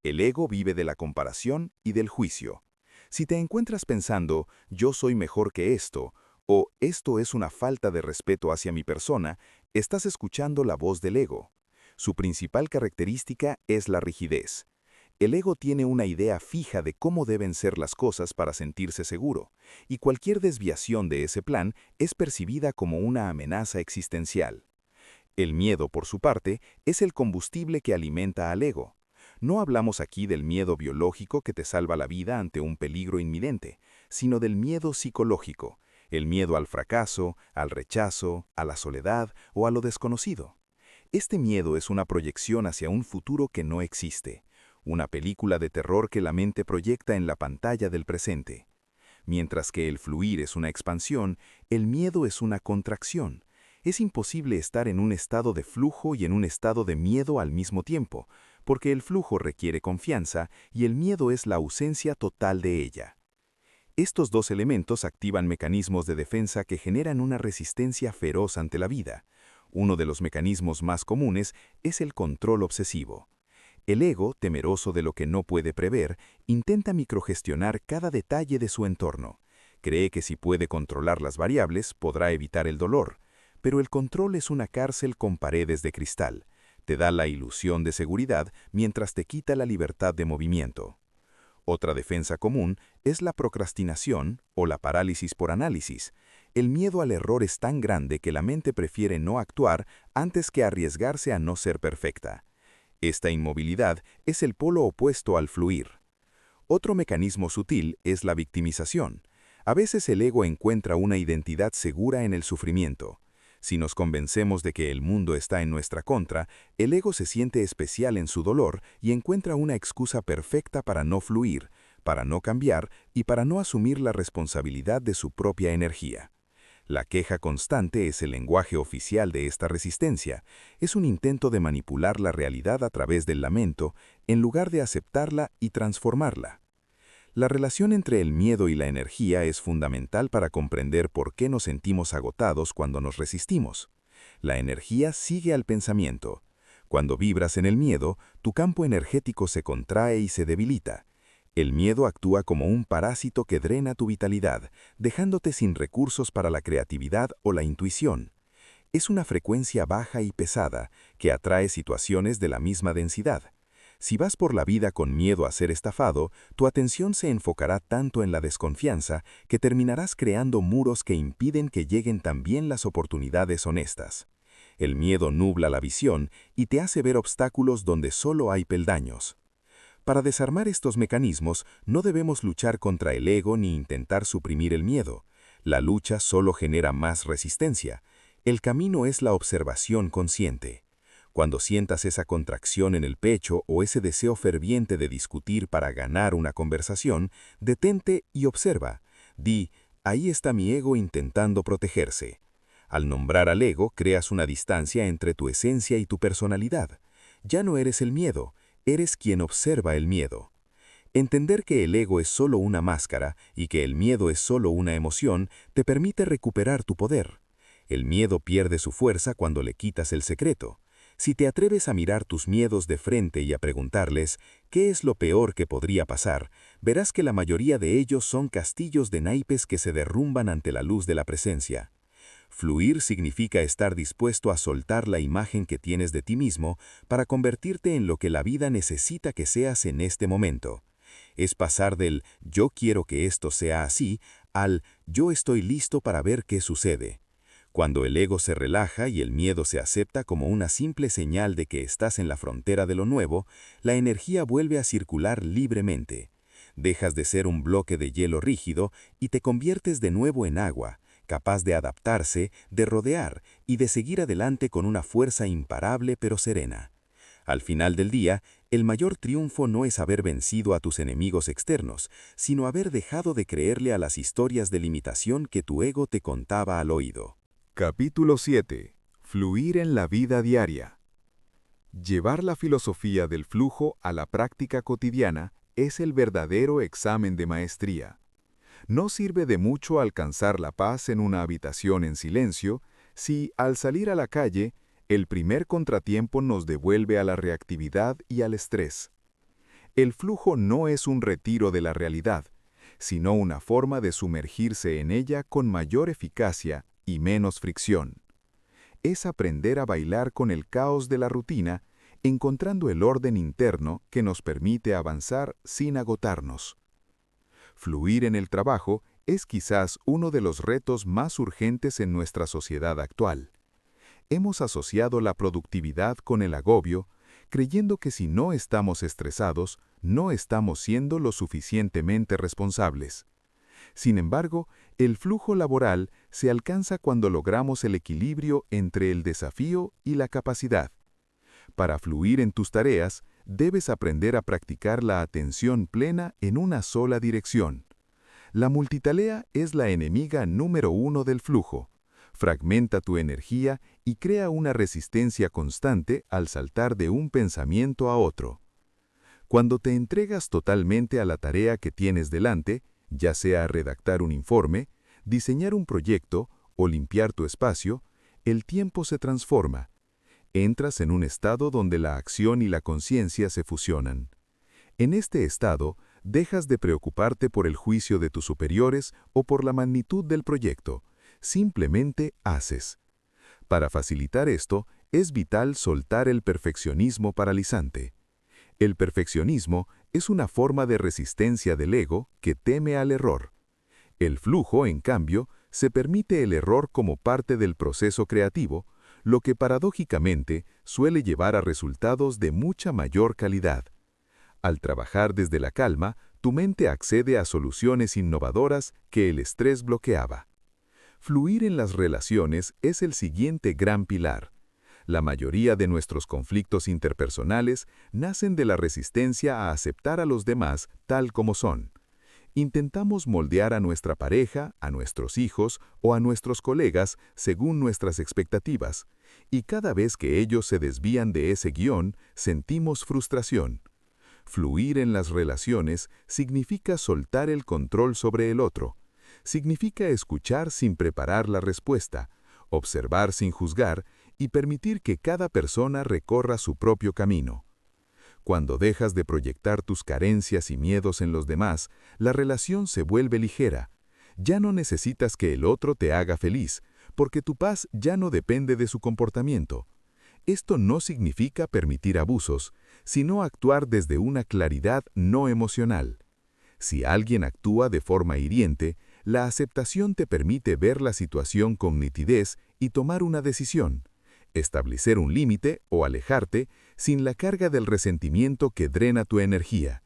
El ego vive de la comparación y del juicio. Si te encuentras pensando, yo soy mejor que esto, o esto es una falta de respeto hacia mi persona, estás escuchando la voz del ego. Su principal característica es la rigidez. El ego tiene una idea fija de cómo deben ser las cosas para sentirse seguro, y cualquier desviación de ese plan es percibida como una amenaza existencial. El miedo, por su parte, es el combustible que alimenta al ego. No hablamos aquí del miedo biológico que te salva la vida ante un peligro inminente, sino del miedo psicológico, el miedo al fracaso, al rechazo, a la soledad o a lo desconocido. Este miedo es una proyección hacia un futuro que no existe, una película de terror que la mente proyecta en la pantalla del presente. Mientras que el fluir es una expansión, el miedo es una contracción. Es imposible estar en un estado de flujo y en un estado de miedo al mismo tiempo, porque el flujo requiere confianza y el miedo es la ausencia total de ella. Estos dos elementos activan mecanismos de defensa que generan una resistencia feroz ante la vida. Uno de los mecanismos más comunes es el control obsesivo. El ego, temeroso de lo que no puede prever, intenta microgestionar cada detalle de su entorno. Cree que si puede controlar las variables, podrá evitar el dolor. Pero el control es una cárcel con paredes de cristal. Te da la ilusión de seguridad mientras te quita la libertad de movimiento. Otra defensa común es la procrastinación o la parálisis por análisis. El miedo al error es tan grande que la mente prefiere no actuar antes que arriesgarse a no ser perfecta. Esta inmovilidad es el polo opuesto al fluir. Otro mecanismo sutil es la victimización. A veces el ego encuentra una identidad segura en el sufrimiento. Si nos convencemos de que el mundo está en nuestra contra, el ego se siente especial en su dolor y encuentra una excusa perfecta para no fluir, para no cambiar y para no asumir la responsabilidad de su propia energía. La queja constante es el lenguaje oficial de esta resistencia. Es un intento de manipular la realidad a través del lamento, en lugar de aceptarla y transformarla. La relación entre el miedo y la energía es fundamental para comprender por qué nos sentimos agotados cuando nos resistimos. La energía sigue al pensamiento. Cuando vibras en el miedo, tu campo energético se contrae y se debilita. El miedo actúa como un parásito que drena tu vitalidad, dejándote sin recursos para la creatividad o la intuición. Es una frecuencia baja y pesada que atrae situaciones de la misma densidad. Si vas por la vida con miedo a ser estafado, tu atención se enfocará tanto en la desconfianza que terminarás creando muros que impiden que lleguen también las oportunidades honestas. El miedo nubla la visión y te hace ver obstáculos donde solo hay peldaños. Para desarmar estos mecanismos, no debemos luchar contra el ego ni intentar suprimir el miedo. La lucha solo genera más resistencia. El camino es la observación consciente. Cuando sientas esa contracción en el pecho o ese deseo ferviente de discutir para ganar una conversación, detente y observa. Di, ahí está mi ego intentando protegerse. Al nombrar al ego, creas una distancia entre tu esencia y tu personalidad. Ya no eres el miedo, eres quien observa el miedo. Entender que el ego es solo una máscara y que el miedo es solo una emoción te permite recuperar tu poder. El miedo pierde su fuerza cuando le quitas el secreto. Si te atreves a mirar tus miedos de frente y a preguntarles ¿qué es lo peor que podría pasar?, verás que la mayoría de ellos son castillos de naipes que se derrumban ante la luz de la presencia. Fluir significa estar dispuesto a soltar la imagen que tienes de ti mismo para convertirte en lo que la vida necesita que seas en este momento. Es pasar del «yo quiero que esto sea así» al «yo estoy listo para ver qué sucede». Cuando el ego se relaja y el miedo se acepta como una simple señal de que estás en la frontera de lo nuevo, la energía vuelve a circular libremente. Dejas de ser un bloque de hielo rígido y te conviertes de nuevo en agua, capaz de adaptarse, de rodear y de seguir adelante con una fuerza imparable pero serena. Al final del día, el mayor triunfo no es haber vencido a tus enemigos externos, sino haber dejado de creerle a las historias de limitación que tu ego te contaba al oído. Capítulo 7. Fluir en la vida diaria. Llevar la filosofía del flujo a la práctica cotidiana es el verdadero examen de maestría. No sirve de mucho alcanzar la paz en una habitación en silencio si, al salir a la calle, el primer contratiempo nos devuelve a la reactividad y al estrés. El flujo no es un retiro de la realidad, sino una forma de sumergirse en ella con mayor eficacia y menos fricción. Es aprender a bailar con el caos de la rutina, encontrando el orden interno que nos permite avanzar sin agotarnos. Fluir en el trabajo es quizás uno de los retos más urgentes en nuestra sociedad actual. Hemos asociado la productividad con el agobio, creyendo que si no estamos estresados, no estamos siendo lo suficientemente responsables. Sin embargo, el flujo laboral se alcanza cuando logramos el equilibrio entre el desafío y la capacidad. Para fluir en tus tareas, debes aprender a practicar la atención plena en una sola dirección. La multitarea es la enemiga número 1 del flujo. Fragmenta tu energía y crea una resistencia constante al saltar de un pensamiento a otro. Cuando te entregas totalmente a la tarea que tienes delante, ya sea redactar un informe, diseñar un proyecto o limpiar tu espacio, el tiempo se transforma. Entras en un estado donde la acción y la conciencia se fusionan. En este estado, dejas de preocuparte por el juicio de tus superiores o por la magnitud del proyecto. Simplemente haces. Para facilitar esto, es vital soltar el perfeccionismo paralizante. El perfeccionismo es una forma de resistencia del ego que teme al error. El flujo, en cambio, se permite el error como parte del proceso creativo, lo que paradójicamente suele llevar a resultados de mucha mayor calidad. Al trabajar desde la calma, tu mente accede a soluciones innovadoras que el estrés bloqueaba. Fluir en las relaciones es el siguiente gran pilar. La mayoría de nuestros conflictos interpersonales nacen de la resistencia a aceptar a los demás tal como son. Intentamos moldear a nuestra pareja, a nuestros hijos o a nuestros colegas según nuestras expectativas, y cada vez que ellos se desvían de ese guión, sentimos frustración. Fluir en las relaciones significa soltar el control sobre el otro. Significa escuchar sin preparar la respuesta, observar sin juzgar y permitir que cada persona recorra su propio camino. Cuando dejas de proyectar tus carencias y miedos en los demás, la relación se vuelve ligera. Ya no necesitas que el otro te haga feliz, porque tu paz ya no depende de su comportamiento. Esto no significa permitir abusos, sino actuar desde una claridad no emocional. Si alguien actúa de forma hiriente, la aceptación te permite ver la situación con nitidez y tomar una decisión, establecer un límite o alejarte sin la carga del resentimiento que drena tu energía.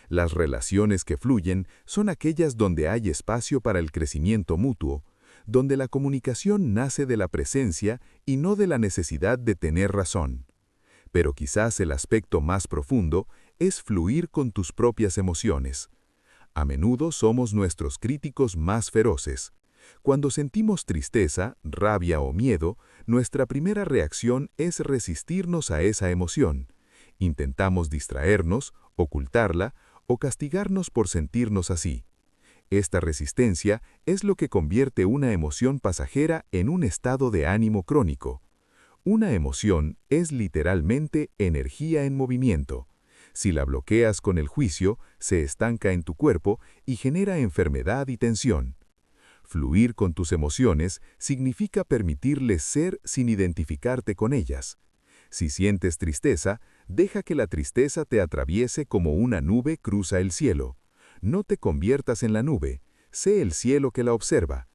Las relaciones que fluyen son aquellas donde hay espacio para el crecimiento mutuo, donde la comunicación nace de la presencia y no de la necesidad de tener razón. Pero quizás el aspecto más profundo es fluir con tus propias emociones. A menudo somos nuestros críticos más feroces. Cuando sentimos tristeza, rabia o miedo, nuestra primera reacción es resistirnos a esa emoción. Intentamos distraernos, ocultarla o castigarnos por sentirnos así. Esta resistencia es lo que convierte una emoción pasajera en un estado de ánimo crónico. Una emoción es literalmente energía en movimiento. Si la bloqueas con el juicio, se estanca en tu cuerpo y genera enfermedad y tensión. Fluir con tus emociones significa permitirles ser sin identificarte con ellas. Si sientes tristeza, deja que la tristeza te atraviese como una nube cruza el cielo. No te conviertas en la nube, sé el cielo que la observa.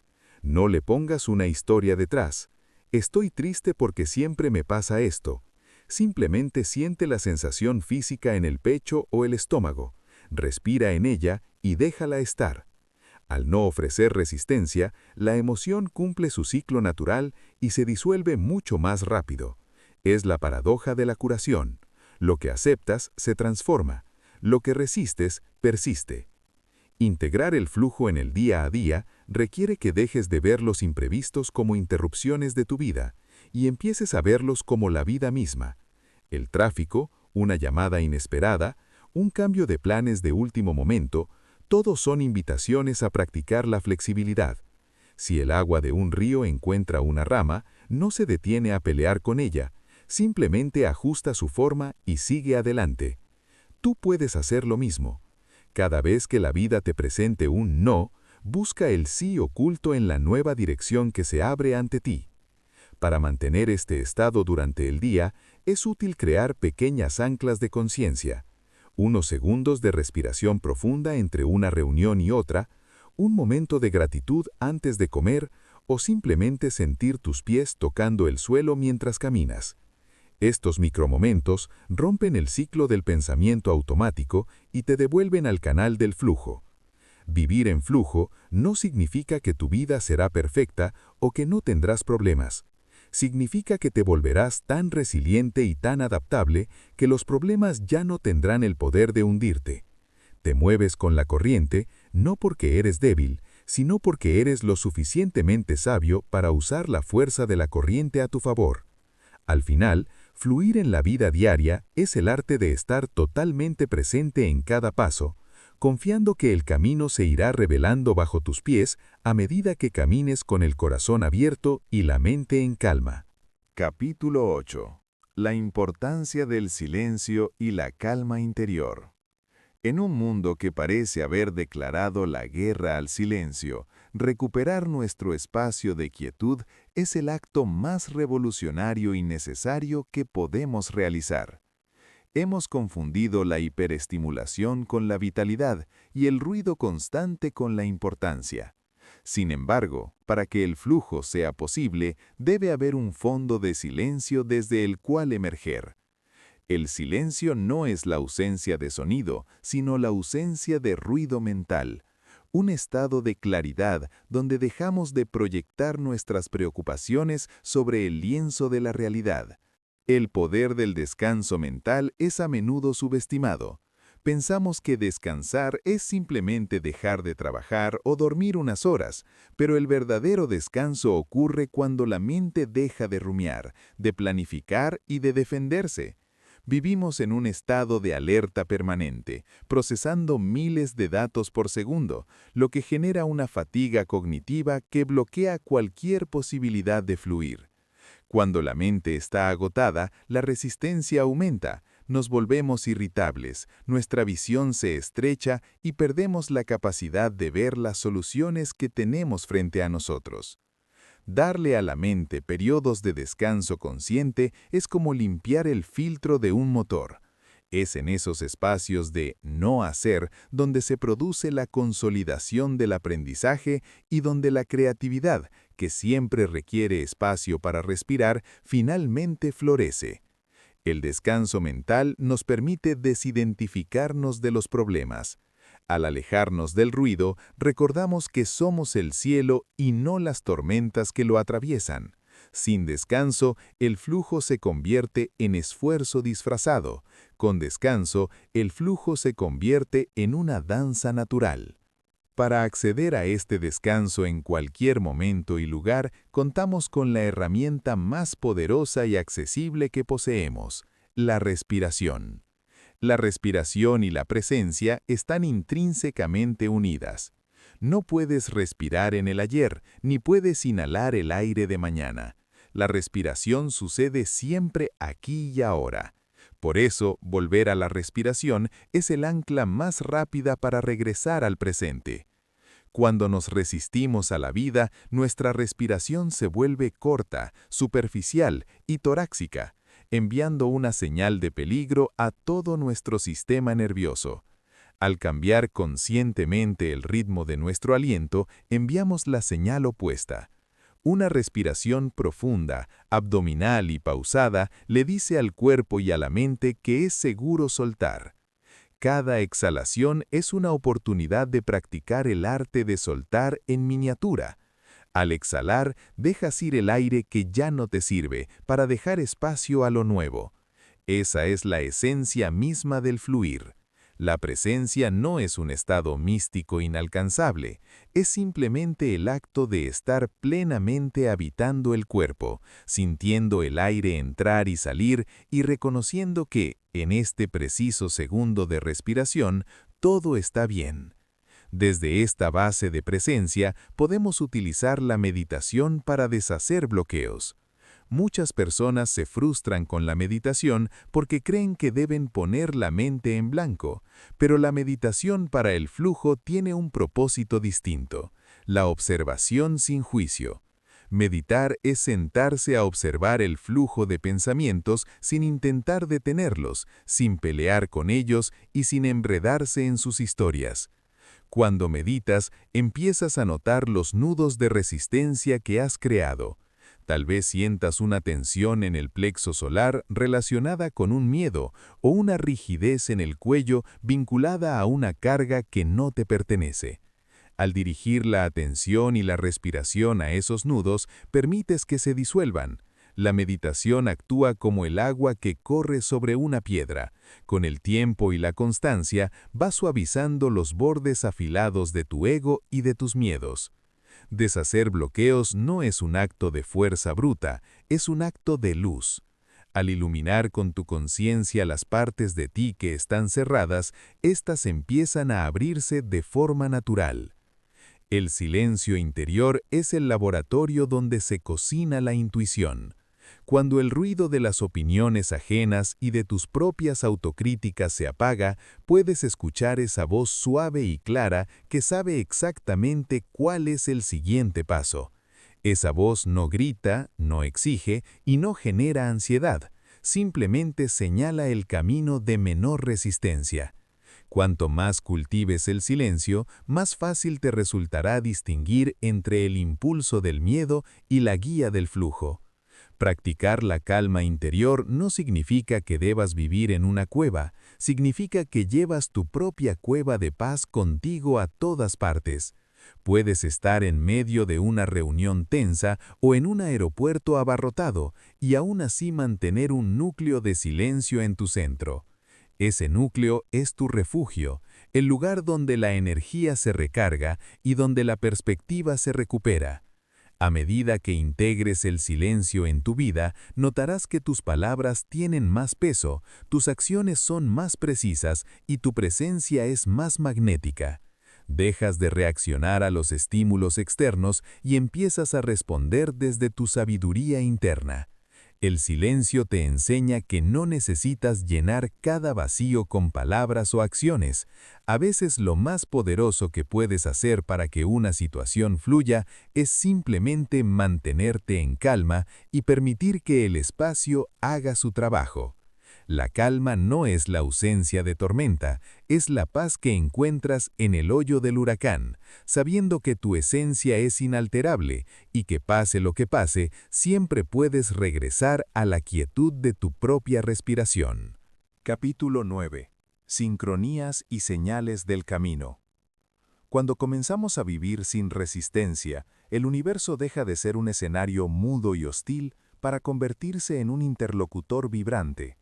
No le pongas una historia detrás. Estoy triste porque siempre me pasa esto. Simplemente siente la sensación física en el pecho o el estómago. respira en ella y déjala estar. Al no ofrecer resistencia, la emoción cumple su ciclo natural y se disuelve mucho más rápido. Es la paradoja de la curación. Lo que aceptas se transforma. Lo que resistes persiste. Integrar el flujo en el día a día requiere que dejes de ver los imprevistos como interrupciones de tu vida y empieces a verlos como la vida misma. El tráfico, una llamada inesperada, un cambio de planes de último momento, todos son invitaciones a practicar la flexibilidad. Si el agua de un río encuentra una rama, no se detiene a pelear con ella, simplemente ajusta su forma y sigue adelante. Tú puedes hacer lo mismo. Cada vez que la vida te presente un no, busca el sí oculto en la nueva dirección que se abre ante ti. Para mantener este estado durante el día, es útil crear pequeñas anclas de conciencia. Unos segundos de respiración profunda entre una reunión y otra, un momento de gratitud antes de comer o simplemente sentir tus pies tocando el suelo mientras caminas. Estos micromomentos rompen el ciclo del pensamiento automático y te devuelven al canal del flujo. Vivir en flujo no significa que tu vida será perfecta o que no tendrás problemas. Significa que te volverás tan resiliente y tan adaptable que los problemas ya no tendrán el poder de hundirte. Te mueves con la corriente no porque eres débil, sino porque eres lo suficientemente sabio para usar la fuerza de la corriente a tu favor. Al final, fluir en la vida diaria es el arte de estar totalmente presente en cada paso, confiando que el camino se irá revelando bajo tus pies a medida que camines con el corazón abierto y la mente en calma. Capítulo 8. La importancia del silencio y la calma interior. En un mundo que parece haber declarado la guerra al silencio, recuperar nuestro espacio de quietud es el acto más revolucionario y necesario que podemos realizar. Hemos confundido la hiperestimulación con la vitalidad y el ruido constante con la importancia. Sin embargo, para que el flujo sea posible, debe haber un fondo de silencio desde el cual emerger. El silencio no es la ausencia de sonido, sino la ausencia de ruido mental. Un estado de claridad donde dejamos de proyectar nuestras preocupaciones sobre el lienzo de la realidad. El poder del descanso mental es a menudo subestimado. Pensamos que descansar es simplemente dejar de trabajar o dormir unas horas, pero el verdadero descanso ocurre cuando la mente deja de rumiar, de planificar y de defenderse. Vivimos en un estado de alerta permanente, procesando miles de datos por segundo, lo que genera una fatiga cognitiva que bloquea cualquier posibilidad de fluir. Cuando la mente está agotada, la resistencia aumenta, nos volvemos irritables, nuestra visión se estrecha y perdemos la capacidad de ver las soluciones que tenemos frente a nosotros. Darle a la mente periodos de descanso consciente es como limpiar el filtro de un motor. Es en esos espacios de no hacer donde se produce la consolidación del aprendizaje y donde la creatividad, que siempre requiere espacio para respirar, finalmente florece. El descanso mental nos permite desidentificarnos de los problemas. Al alejarnos del ruido, recordamos que somos el cielo y no las tormentas que lo atraviesan. Sin descanso, el flujo se convierte en esfuerzo disfrazado. Con descanso, el flujo se convierte en una danza natural. Para acceder a este descanso en cualquier momento y lugar, contamos con la herramienta más poderosa y accesible que poseemos, la respiración. La respiración y la presencia están intrínsecamente unidas. No puedes respirar en el ayer, ni puedes inhalar el aire de mañana. La respiración sucede siempre aquí y ahora. Por eso, volver a la respiración es el ancla más rápida para regresar al presente. Cuando nos resistimos a la vida, nuestra respiración se vuelve corta, superficial y torácica, enviando una señal de peligro a todo nuestro sistema nervioso. Al cambiar conscientemente el ritmo de nuestro aliento, enviamos la señal opuesta. Una respiración profunda, abdominal y pausada le dice al cuerpo y a la mente que es seguro soltar. Cada exhalación es una oportunidad de practicar el arte de soltar en miniatura. Al exhalar, dejas ir el aire que ya no te sirve para dejar espacio a lo nuevo. Esa es la esencia misma del fluir. La presencia no es un estado místico inalcanzable, es simplemente el acto de estar plenamente habitando el cuerpo, sintiendo el aire entrar y salir y reconociendo que, en este preciso segundo de respiración, todo está bien. Desde esta base de presencia podemos utilizar la meditación para deshacer bloqueos. Muchas personas se frustran con la meditación porque creen que deben poner la mente en blanco, pero la meditación para el flujo tiene un propósito distinto, la observación sin juicio. Meditar es sentarse a observar el flujo de pensamientos sin intentar detenerlos, sin pelear con ellos y sin enredarse en sus historias. Cuando meditas, empiezas a notar los nudos de resistencia que has creado. Tal vez sientas una tensión en el plexo solar relacionada con un miedo o una rigidez en el cuello vinculada a una carga que no te pertenece. Al dirigir la atención y la respiración a esos nudos, permites que se disuelvan. La meditación actúa como el agua que corre sobre una piedra. Con el tiempo y la constancia, va suavizando los bordes afilados de tu ego y de tus miedos. Deshacer bloqueos no es un acto de fuerza bruta, es un acto de luz. Al iluminar con tu conciencia las partes de ti que están cerradas, éstas empiezan a abrirse de forma natural. El silencio interior es el laboratorio donde se cocina la intuición. Cuando el ruido de las opiniones ajenas y de tus propias autocríticas se apaga, puedes escuchar esa voz suave y clara que sabe exactamente cuál es el siguiente paso. Esa voz no grita, no exige y no genera ansiedad, simplemente señala el camino de menor resistencia. Cuanto más cultives el silencio, más fácil te resultará distinguir entre el impulso del miedo y la guía del flujo. Practicar la calma interior no significa que debas vivir en una cueva, significa que llevas tu propia cueva de paz contigo a todas partes. Puedes estar en medio de una reunión tensa o en un aeropuerto abarrotado y aún así mantener un núcleo de silencio en tu centro. Ese núcleo es tu refugio, el lugar donde la energía se recarga y donde la perspectiva se recupera. A medida que integres el silencio en tu vida, notarás que tus palabras tienen más peso, tus acciones son más precisas y tu presencia es más magnética. Dejas de reaccionar a los estímulos externos y empiezas a responder desde tu sabiduría interna. El silencio te enseña que no necesitas llenar cada vacío con palabras o acciones. A veces lo más poderoso que puedes hacer para que una situación fluya es simplemente mantenerte en calma y permitir que el espacio haga su trabajo. La calma no es la ausencia de tormenta, es la paz que encuentras en el hoyo del huracán, sabiendo que tu esencia es inalterable y que pase lo que pase, siempre puedes regresar a la quietud de tu propia respiración. Capítulo 9. Sincronías y señales del camino. Cuando comenzamos a vivir sin resistencia, el universo deja de ser un escenario mudo y hostil para convertirse en un interlocutor vibrante.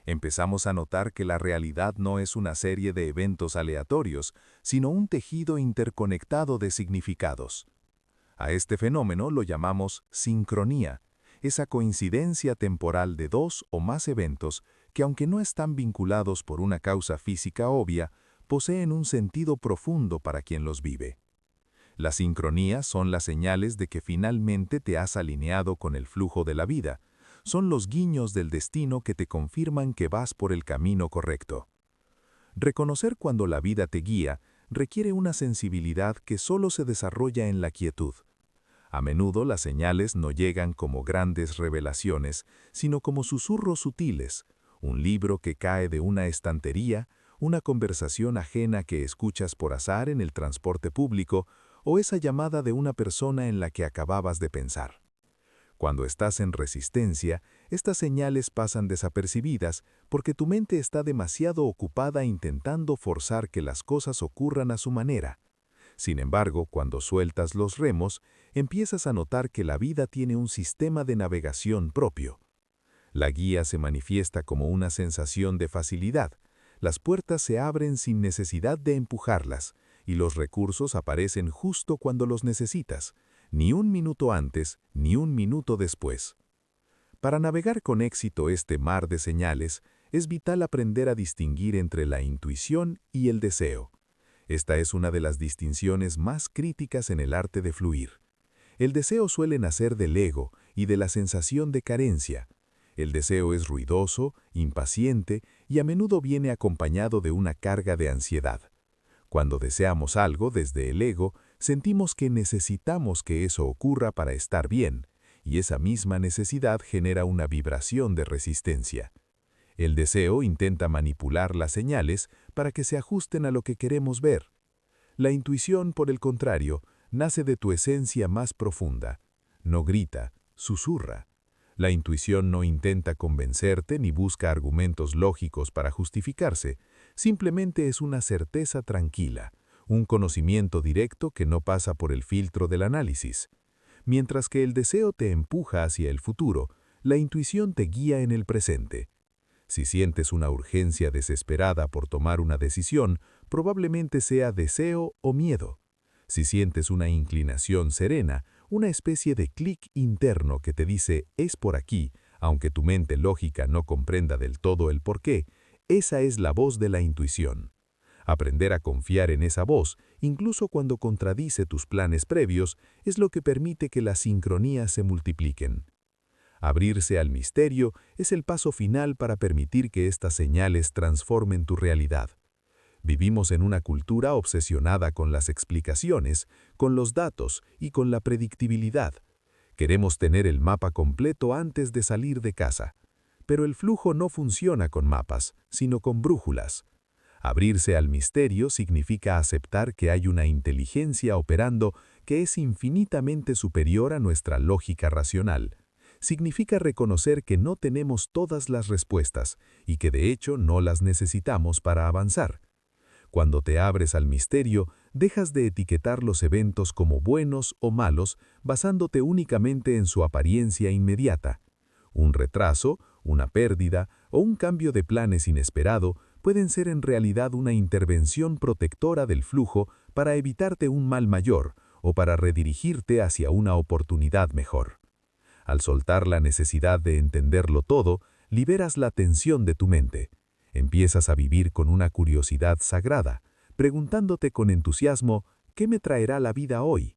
Empezamos a notar que la realidad no es una serie de eventos aleatorios, sino un tejido interconectado de significados. A este fenómeno lo llamamos sincronía, esa coincidencia temporal de dos o más eventos que, aunque no están vinculados por una causa física obvia, poseen un sentido profundo para quien los vive. Las sincronías son las señales de que finalmente te has alineado con el flujo de la vida. Son los guiños del destino que te confirman que vas por el camino correcto. Reconocer cuando la vida te guía requiere una sensibilidad que solo se desarrolla en la quietud. A menudo las señales no llegan como grandes revelaciones, sino como susurros sutiles, un libro que cae de una estantería, una conversación ajena que escuchas por azar en el transporte público o esa llamada de una persona en la que acababas de pensar. Cuando estás en resistencia, estas señales pasan desapercibidas porque tu mente está demasiado ocupada intentando forzar que las cosas ocurran a su manera. Sin embargo, cuando sueltas los remos, empiezas a notar que la vida tiene un sistema de navegación propio. La guía se manifiesta como una sensación de facilidad. Las puertas se abren sin necesidad de empujarlas, y los recursos aparecen justo cuando los necesitas, ni un minuto antes, ni un minuto después. Para navegar con éxito este mar de señales, es vital aprender a distinguir entre la intuición y el deseo. Esta es una de las distinciones más críticas en el arte de fluir. El deseo suele nacer del ego y de la sensación de carencia. El deseo es ruidoso, impaciente y a menudo viene acompañado de una carga de ansiedad. Cuando deseamos algo desde el ego, sentimos que necesitamos que eso ocurra para estar bien, y esa misma necesidad genera una vibración de resistencia. El deseo intenta manipular las señales para que se ajusten a lo que queremos ver. La intuición, por el contrario, nace de tu esencia más profunda. No grita, susurra. La intuición no intenta convencerte ni busca argumentos lógicos para justificarse, simplemente es una certeza tranquila, un conocimiento directo que no pasa por el filtro del análisis. Mientras que el deseo te empuja hacia el futuro, la intuición te guía en el presente. Si sientes una urgencia desesperada por tomar una decisión, probablemente sea deseo o miedo. Si sientes una inclinación serena, una especie de clic interno que te dice «es por aquí», aunque tu mente lógica no comprenda del todo el porqué, esa es la voz de la intuición. Aprender a confiar en esa voz, incluso cuando contradice tus planes previos, es lo que permite que las sincronías se multipliquen. Abrirse al misterio es el paso final para permitir que estas señales transformen tu realidad. Vivimos en una cultura obsesionada con las explicaciones, con los datos y con la predictibilidad. Queremos tener el mapa completo antes de salir de casa. Pero el flujo no funciona con mapas, sino con brújulas. Abrirse al misterio significa aceptar que hay una inteligencia operando que es infinitamente superior a nuestra lógica racional. Significa reconocer que no tenemos todas las respuestas y que de hecho no las necesitamos para avanzar. Cuando te abres al misterio, dejas de etiquetar los eventos como buenos o malos basándote únicamente en su apariencia inmediata. Un retraso, una pérdida o un cambio de planes inesperado pueden ser en realidad una intervención protectora del flujo para evitarte un mal mayor o para redirigirte hacia una oportunidad mejor. Al soltar la necesidad de entenderlo todo, liberas la tensión de tu mente. Empiezas a vivir con una curiosidad sagrada, preguntándote con entusiasmo, ¿qué me traerá la vida hoy?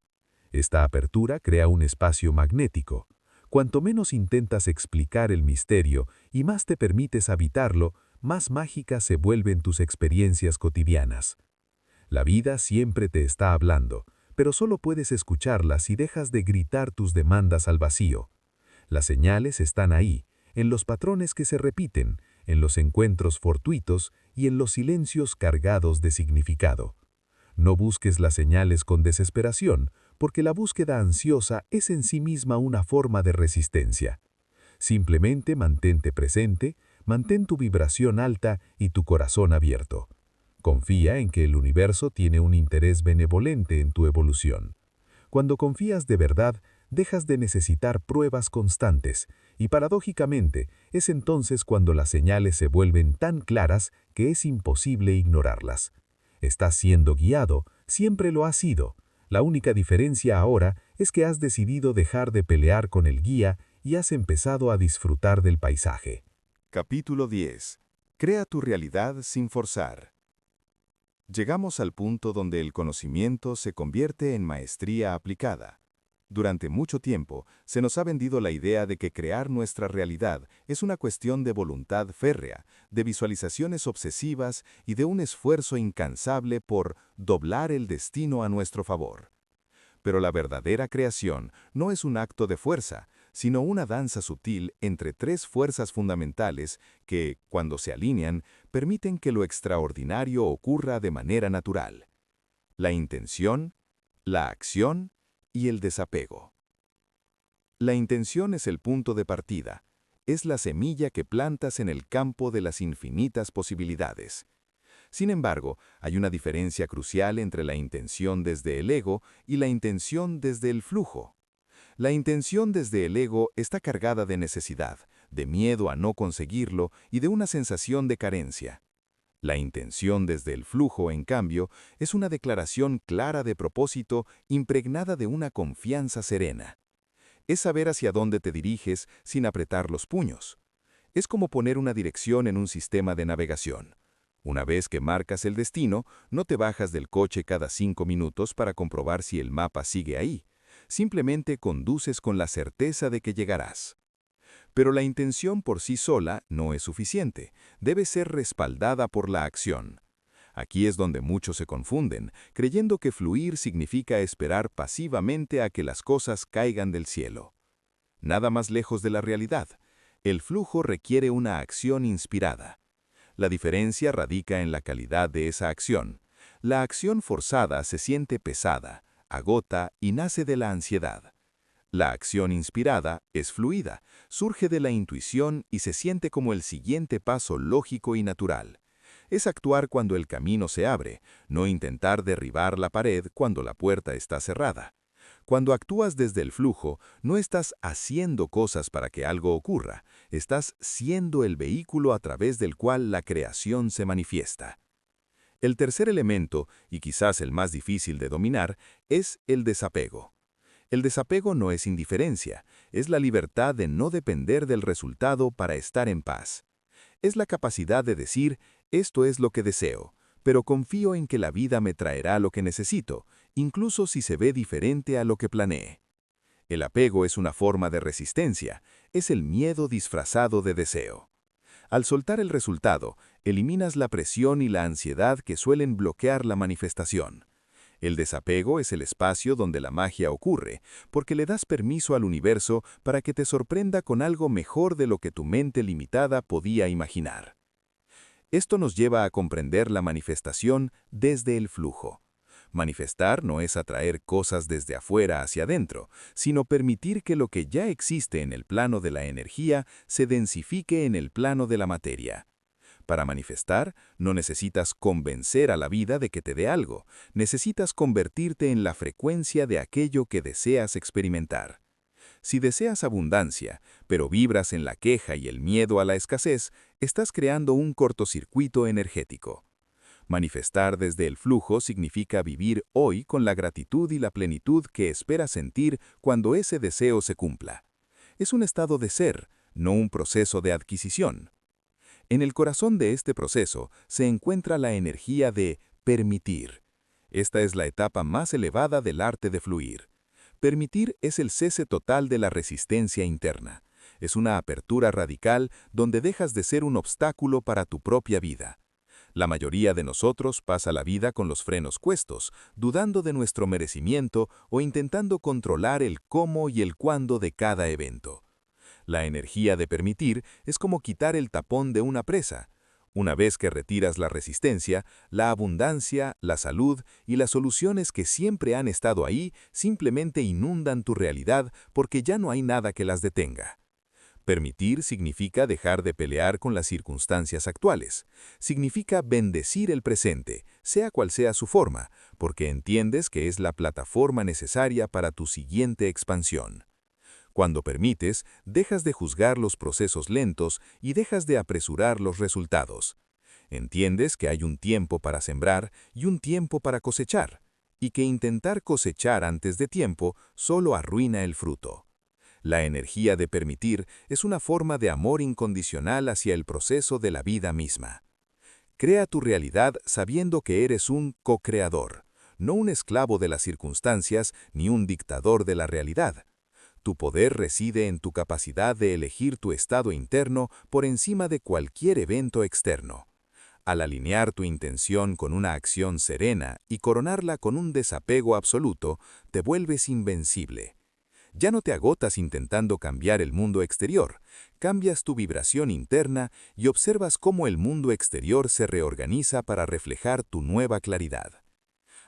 Esta apertura crea un espacio magnético. Cuanto menos intentas explicar el misterio y más te permites habitarlo, más mágicas se vuelven tus experiencias cotidianas. La vida siempre te está hablando, pero solo puedes escucharla si dejas de gritar tus demandas al vacío. Las señales están ahí, en los patrones que se repiten, en los encuentros fortuitos y en los silencios cargados de significado. No busques las señales con desesperación, porque la búsqueda ansiosa es en sí misma una forma de resistencia. Simplemente mantente presente, mantén tu vibración alta y tu corazón abierto. Confía en que el universo tiene un interés benevolente en tu evolución. Cuando confías de verdad, dejas de necesitar pruebas constantes, y paradójicamente es entonces cuando las señales se vuelven tan claras que es imposible ignorarlas. Estás siendo guiado, siempre lo has sido. La única diferencia ahora es que has decidido dejar de pelear con el guía y has empezado a disfrutar del paisaje. Capítulo 10. Crea tu realidad sin forzar. Llegamos al punto donde el conocimiento se convierte en maestría aplicada. Durante mucho tiempo, se nos ha vendido la idea de que crear nuestra realidad es una cuestión de voluntad férrea, de visualizaciones obsesivas y de un esfuerzo incansable por doblar el destino a nuestro favor. Pero la verdadera creación no es un acto de fuerza, sino una danza sutil entre tres fuerzas fundamentales que, cuando se alinean, permiten que lo extraordinario ocurra de manera natural: la intención, la acción y el desapego. La intención es el punto de partida. Es la semilla que plantas en el campo de las infinitas posibilidades. Sin embargo, hay una diferencia crucial entre la intención desde el ego y la intención desde el flujo. La intención desde el ego está cargada de necesidad, de miedo a no conseguirlo y de una sensación de carencia. La intención desde el flujo, en cambio, es una declaración clara de propósito impregnada de una confianza serena. Es saber hacia dónde te diriges sin apretar los puños. Es como poner una dirección en un sistema de navegación. Una vez que marcas el destino, no te bajas del coche cada 5 minutos para comprobar si el mapa sigue ahí. Simplemente conduces con la certeza de que llegarás. Pero la intención por sí sola no es suficiente, debe ser respaldada por la acción. Aquí es donde muchos se confunden, creyendo que fluir significa esperar pasivamente a que las cosas caigan del cielo. Nada más lejos de la realidad. El flujo requiere una acción inspirada. La diferencia radica en la calidad de esa acción. La acción forzada se siente pesada, agota y nace de la ansiedad. La acción inspirada es fluida, surge de la intuición y se siente como el siguiente paso lógico y natural. Es actuar cuando el camino se abre, no intentar derribar la pared cuando la puerta está cerrada. Cuando actúas desde el flujo, no estás haciendo cosas para que algo ocurra, estás siendo el vehículo a través del cual la creación se manifiesta. El tercer elemento, y quizás el más difícil de dominar, es el desapego. El desapego no es indiferencia, es la libertad de no depender del resultado para estar en paz. Es la capacidad de decir, esto es lo que deseo, pero confío en que la vida me traerá lo que necesito, incluso si se ve diferente a lo que planeé. El apego es una forma de resistencia, es el miedo disfrazado de deseo. Al soltar el resultado, eliminas la presión y la ansiedad que suelen bloquear la manifestación. El desapego es el espacio donde la magia ocurre, porque le das permiso al universo para que te sorprenda con algo mejor de lo que tu mente limitada podía imaginar. Esto nos lleva a comprender la manifestación desde el flujo. Manifestar no es atraer cosas desde afuera hacia adentro, sino permitir que lo que ya existe en el plano de la energía se densifique en el plano de la materia. Para manifestar, no necesitas convencer a la vida de que te dé algo, necesitas convertirte en la frecuencia de aquello que deseas experimentar. Si deseas abundancia, pero vibras en la queja y el miedo a la escasez, estás creando un cortocircuito energético. Manifestar desde el flujo significa vivir hoy con la gratitud y la plenitud que esperas sentir cuando ese deseo se cumpla. Es un estado de ser, no un proceso de adquisición. En el corazón de este proceso se encuentra la energía de permitir. Esta es la etapa más elevada del arte de fluir. Permitir es el cese total de la resistencia interna. Es una apertura radical donde dejas de ser un obstáculo para tu propia vida. La mayoría de nosotros pasa la vida con los frenos cuestos, dudando de nuestro merecimiento o intentando controlar el cómo y el cuándo de cada evento. La energía de permitir es como quitar el tapón de una presa. Una vez que retiras la resistencia, la abundancia, la salud y las soluciones que siempre han estado ahí simplemente inundan tu realidad porque ya no hay nada que las detenga. Permitir significa dejar de pelear con las circunstancias actuales. Significa bendecir el presente, sea cual sea su forma, porque entiendes que es la plataforma necesaria para tu siguiente expansión. Cuando permites, dejas de juzgar los procesos lentos y dejas de apresurar los resultados. Entiendes que hay un tiempo para sembrar y un tiempo para cosechar, y que intentar cosechar antes de tiempo solo arruina el fruto. La energía de permitir es una forma de amor incondicional hacia el proceso de la vida misma. Crea tu realidad sabiendo que eres un co-creador, no un esclavo de las circunstancias ni un dictador de la realidad. Tu poder reside en tu capacidad de elegir tu estado interno por encima de cualquier evento externo. Al alinear tu intención con una acción serena y coronarla con un desapego absoluto, te vuelves invencible. Ya no te agotas intentando cambiar el mundo exterior, cambias tu vibración interna y observas cómo el mundo exterior se reorganiza para reflejar tu nueva claridad.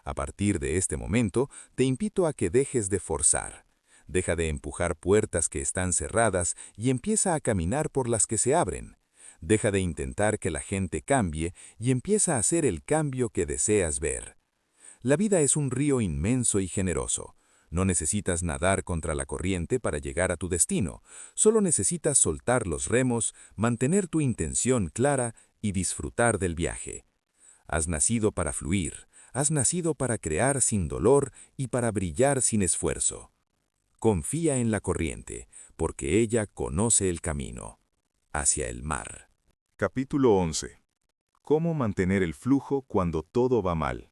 A partir de este momento, te invito a que dejes de forzar. Deja de empujar puertas que están cerradas y empieza a caminar por las que se abren. Deja de intentar que la gente cambie y empieza a hacer el cambio que deseas ver. La vida es un río inmenso y generoso. No necesitas nadar contra la corriente para llegar a tu destino. Solo necesitas soltar los remos, mantener tu intención clara y disfrutar del viaje. Has nacido para fluir, has nacido para crear sin dolor y para brillar sin esfuerzo. Confía en la corriente, porque ella conoce el camino hacia el mar. Capítulo 11. ¿Cómo mantener el flujo cuando todo va mal?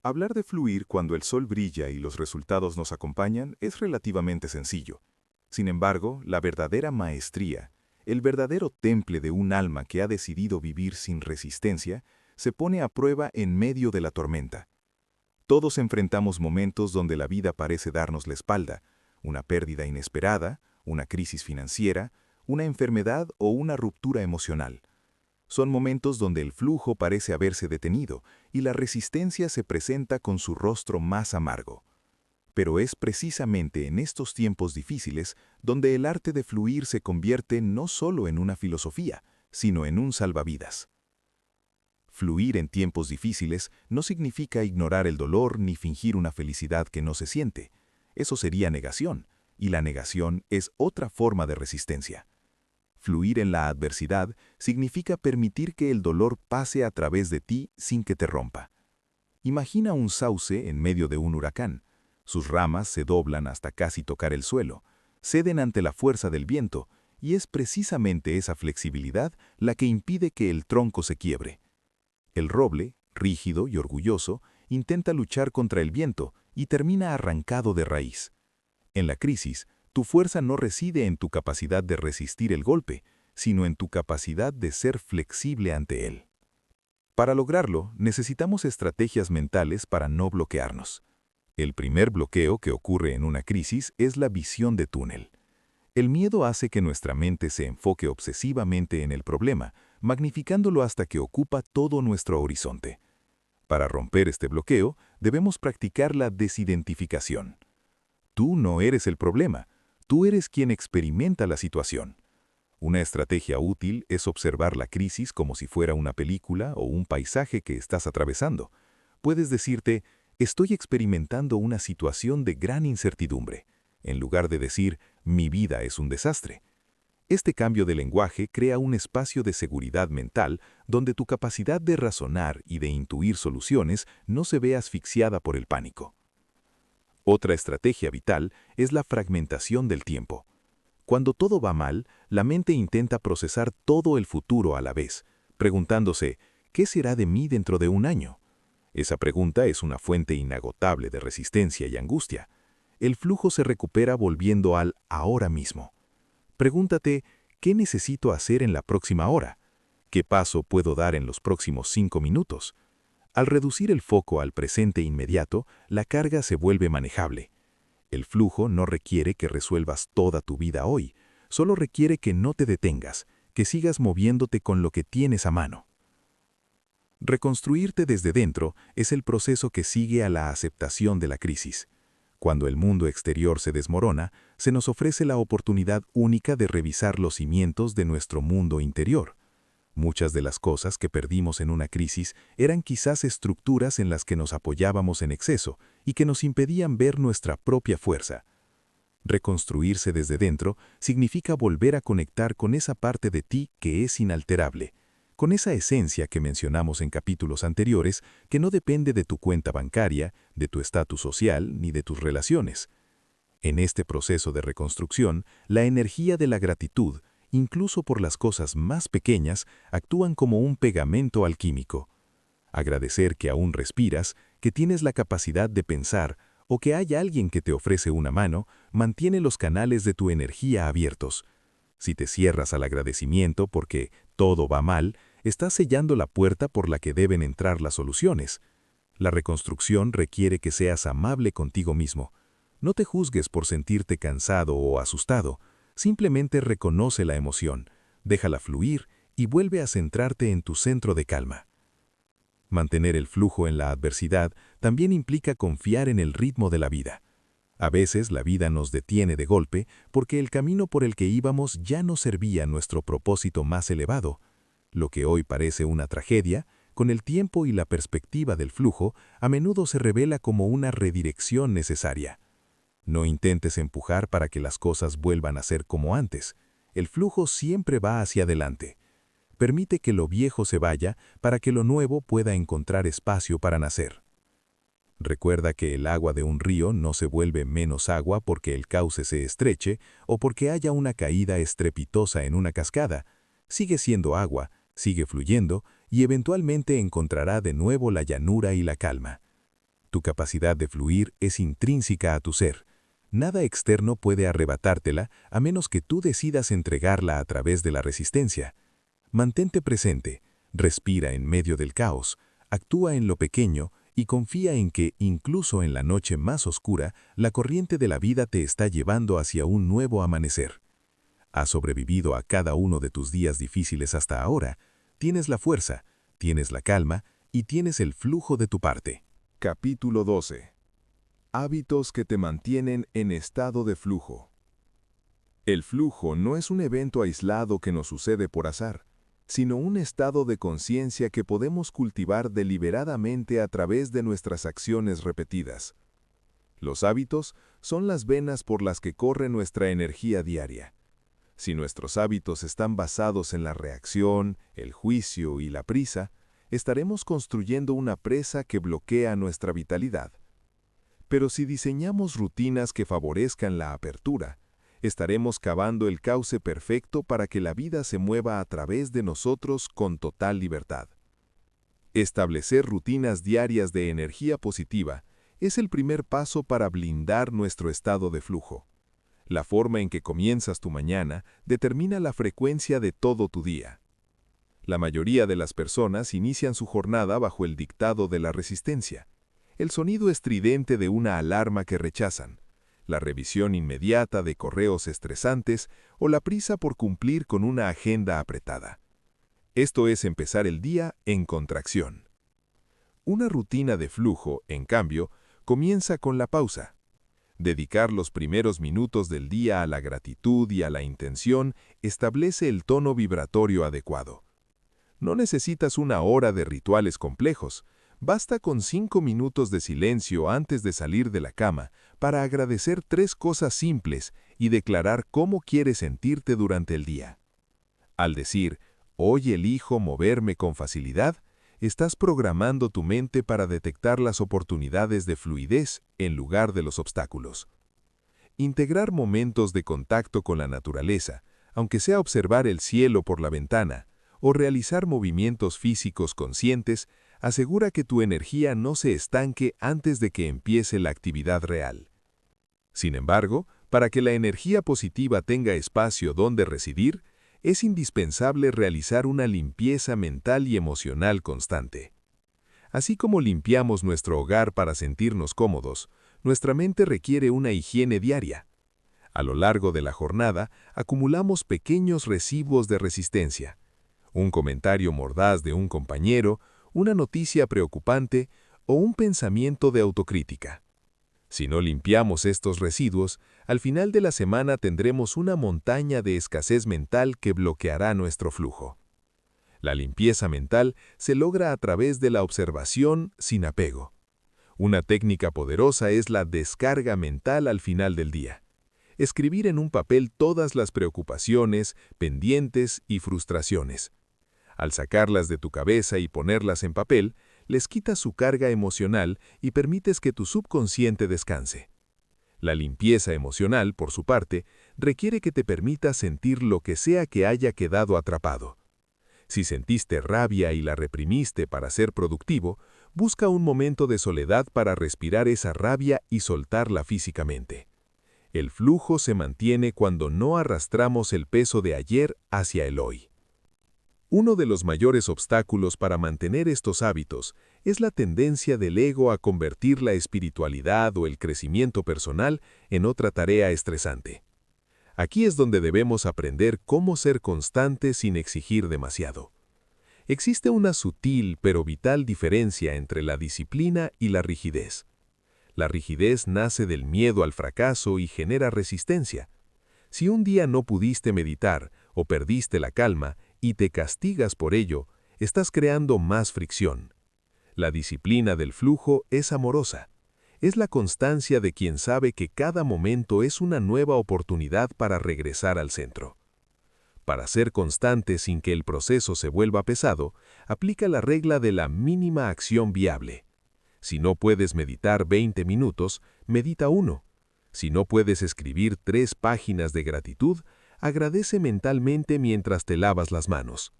Hablar de fluir cuando el sol brilla y los resultados nos acompañan es relativamente sencillo. Sin embargo, la verdadera maestría, el verdadero temple de un alma que ha decidido vivir sin resistencia, se pone a prueba en medio de la tormenta. Todos enfrentamos momentos donde la vida parece darnos la espalda, una pérdida inesperada, una crisis financiera, una enfermedad o una ruptura emocional. Son momentos donde el flujo parece haberse detenido y la resistencia se presenta con su rostro más amargo. Pero es precisamente en estos tiempos difíciles donde el arte de fluir se convierte no solo en una filosofía, sino en un salvavidas. Fluir en tiempos difíciles no significa ignorar el dolor ni fingir una felicidad que no se siente. Eso sería negación, y la negación es otra forma de resistencia. Fluir en la adversidad significa permitir que el dolor pase a través de ti sin que te rompa. Imagina un sauce en medio de un huracán. Sus ramas se doblan hasta casi tocar el suelo, ceden ante la fuerza del viento, y es precisamente esa flexibilidad la que impide que el tronco se quiebre. El roble, rígido y orgulloso, intenta luchar contra el viento y termina arrancado de raíz. En la crisis, tu fuerza no reside en tu capacidad de resistir el golpe, sino en tu capacidad de ser flexible ante él. Para lograrlo, necesitamos estrategias mentales para no bloquearnos. El primer bloqueo que ocurre en una crisis es la visión de túnel. El miedo hace que nuestra mente se enfoque obsesivamente en el problema, magnificándolo hasta que ocupa todo nuestro horizonte. Para romper este bloqueo, debemos practicar la desidentificación. Tú no eres el problema, tú eres quien experimenta la situación. Una estrategia útil es observar la crisis como si fuera una película o un paisaje que estás atravesando. Puedes decirte, estoy experimentando una situación de gran incertidumbre, en lugar de decir, mi vida es un desastre. Este cambio de lenguaje crea un espacio de seguridad mental donde tu capacidad de razonar y de intuir soluciones no se ve asfixiada por el pánico. Otra estrategia vital es la fragmentación del tiempo. Cuando todo va mal, la mente intenta procesar todo el futuro a la vez, preguntándose, ¿qué será de mí dentro de un año? Esa pregunta es una fuente inagotable de resistencia y angustia. El flujo se recupera volviendo al ahora mismo. Pregúntate, ¿qué necesito hacer en la próxima hora? ¿Qué paso puedo dar en los próximos 5 minutos? Al reducir el foco al presente inmediato, la carga se vuelve manejable. El flujo no requiere que resuelvas toda tu vida hoy, solo requiere que no te detengas, que sigas moviéndote con lo que tienes a mano. Reconstruirte desde dentro es el proceso que sigue a la aceptación de la crisis. Cuando el mundo exterior se desmorona, se nos ofrece la oportunidad única de revisar los cimientos de nuestro mundo interior. Muchas de las cosas que perdimos en una crisis eran quizás estructuras en las que nos apoyábamos en exceso y que nos impedían ver nuestra propia fuerza. Reconstruirse desde dentro significa volver a conectar con esa parte de ti que es inalterable, con esa esencia que mencionamos en capítulos anteriores que no depende de tu cuenta bancaria, de tu estatus social ni de tus relaciones. En este proceso de reconstrucción, la energía de la gratitud, incluso por las cosas más pequeñas, actúan como un pegamento alquímico. Agradecer que aún respiras, que tienes la capacidad de pensar o que hay alguien que te ofrece una mano, mantiene los canales de tu energía abiertos. Si te cierras al agradecimiento porque todo va mal, estás sellando la puerta por la que deben entrar las soluciones. La reconstrucción requiere que seas amable contigo mismo. No te juzgues por sentirte cansado o asustado. Simplemente reconoce la emoción, déjala fluir y vuelve a centrarte en tu centro de calma. Mantener el flujo en la adversidad también implica confiar en el ritmo de la vida. A veces la vida nos detiene de golpe porque el camino por el que íbamos ya no servía a nuestro propósito más elevado. Lo que hoy parece una tragedia, con el tiempo y la perspectiva del flujo, a menudo se revela como una redirección necesaria. No intentes empujar para que las cosas vuelvan a ser como antes. El flujo siempre va hacia adelante. Permite que lo viejo se vaya para que lo nuevo pueda encontrar espacio para nacer. Recuerda que el agua de un río no se vuelve menos agua porque el cauce se estreche o porque haya una caída estrepitosa en una cascada. Sigue siendo agua, sigue fluyendo y eventualmente encontrará de nuevo la llanura y la calma. Tu capacidad de fluir es intrínseca a tu ser. Nada externo puede arrebatártela a menos que tú decidas entregarla a través de la resistencia. Mantente presente, respira en medio del caos, actúa en lo pequeño y confía en que, incluso en la noche más oscura, la corriente de la vida te está llevando hacia un nuevo amanecer. Has sobrevivido a cada uno de tus días difíciles hasta ahora, tienes la fuerza, tienes la calma y tienes el flujo de tu parte. Capítulo 12. Hábitos que te mantienen en estado de flujo. El flujo no es un evento aislado que nos sucede por azar, sino un estado de conciencia que podemos cultivar deliberadamente a través de nuestras acciones repetidas. Los hábitos son las venas por las que corre nuestra energía diaria. Si nuestros hábitos están basados en la reacción, el juicio y la prisa, estaremos construyendo una presa que bloquea nuestra vitalidad. Pero si diseñamos rutinas que favorezcan la apertura, estaremos cavando el cauce perfecto para que la vida se mueva a través de nosotros con total libertad. Establecer rutinas diarias de energía positiva es el primer paso para blindar nuestro estado de flujo. La forma en que comienzas tu mañana determina la frecuencia de todo tu día. La mayoría de las personas inician su jornada bajo el dictado de la resistencia, el sonido estridente de una alarma que rechazan, la revisión inmediata de correos estresantes o la prisa por cumplir con una agenda apretada. Esto es empezar el día en contracción. Una rutina de flujo, en cambio, comienza con la pausa. Dedicar los primeros minutos del día a la gratitud y a la intención establece el tono vibratorio adecuado. No necesitas una hora de rituales complejos. Basta con 5 minutos de silencio antes de salir de la cama para agradecer 3 cosas simples y declarar cómo quieres sentirte durante el día. Al decir, hoy elijo moverme con facilidad, estás programando tu mente para detectar las oportunidades de fluidez en lugar de los obstáculos. Integrar momentos de contacto con la naturaleza, aunque sea observar el cielo por la ventana, o realizar movimientos físicos conscientes, asegura que tu energía no se estanque antes de que empiece la actividad real. Sin embargo, para que la energía positiva tenga espacio donde residir, es indispensable realizar una limpieza mental y emocional constante. Así como limpiamos nuestro hogar para sentirnos cómodos, nuestra mente requiere una higiene diaria. A lo largo de la jornada, acumulamos pequeños residuos de resistencia. Un comentario mordaz de un compañero, una noticia preocupante o un pensamiento de autocrítica. Si no limpiamos estos residuos, al final de la semana tendremos una montaña de escasez mental que bloqueará nuestro flujo. La limpieza mental se logra a través de la observación sin apego. Una técnica poderosa es la descarga mental al final del día. Escribir en un papel todas las preocupaciones, pendientes y frustraciones. Al sacarlas de tu cabeza y ponerlas en papel, les quitas su carga emocional y permites que tu subconsciente descanse. La limpieza emocional, por su parte, requiere que te permitas sentir lo que sea que haya quedado atrapado. Si sentiste rabia y la reprimiste para ser productivo, busca un momento de soledad para respirar esa rabia y soltarla físicamente. El flujo se mantiene cuando no arrastramos el peso de ayer hacia el hoy. Uno de los mayores obstáculos para mantener estos hábitos es la tendencia del ego a convertir la espiritualidad o el crecimiento personal en otra tarea estresante. Aquí es donde debemos aprender cómo ser constantes sin exigir demasiado. Existe una sutil pero vital diferencia entre la disciplina y la rigidez. La rigidez nace del miedo al fracaso y genera resistencia. Si un día no pudiste meditar o perdiste la calma y te castigas por ello, estás creando más fricción. La disciplina del flujo es amorosa. Es la constancia de quien sabe que cada momento es una nueva oportunidad para regresar al centro. Para ser constante sin que el proceso se vuelva pesado, aplica la regla de la mínima acción viable. Si no puedes meditar 20 minutos, medita 1. Si no puedes escribir 3 páginas de gratitud, agradece mentalmente mientras te lavas las manos.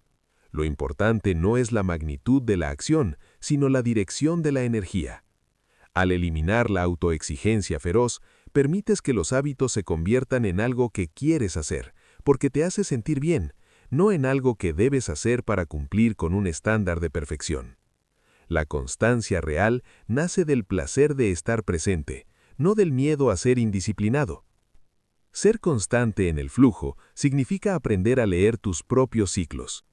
Lo importante no es la magnitud de la acción, sino la dirección de la energía. Al eliminar la autoexigencia feroz, permites que los hábitos se conviertan en algo que quieres hacer, porque te hace sentir bien, no en algo que debes hacer para cumplir con un estándar de perfección. La constancia real nace del placer de estar presente, no del miedo a ser indisciplinado. Ser constante en el flujo significa aprender a leer tus propios ciclos.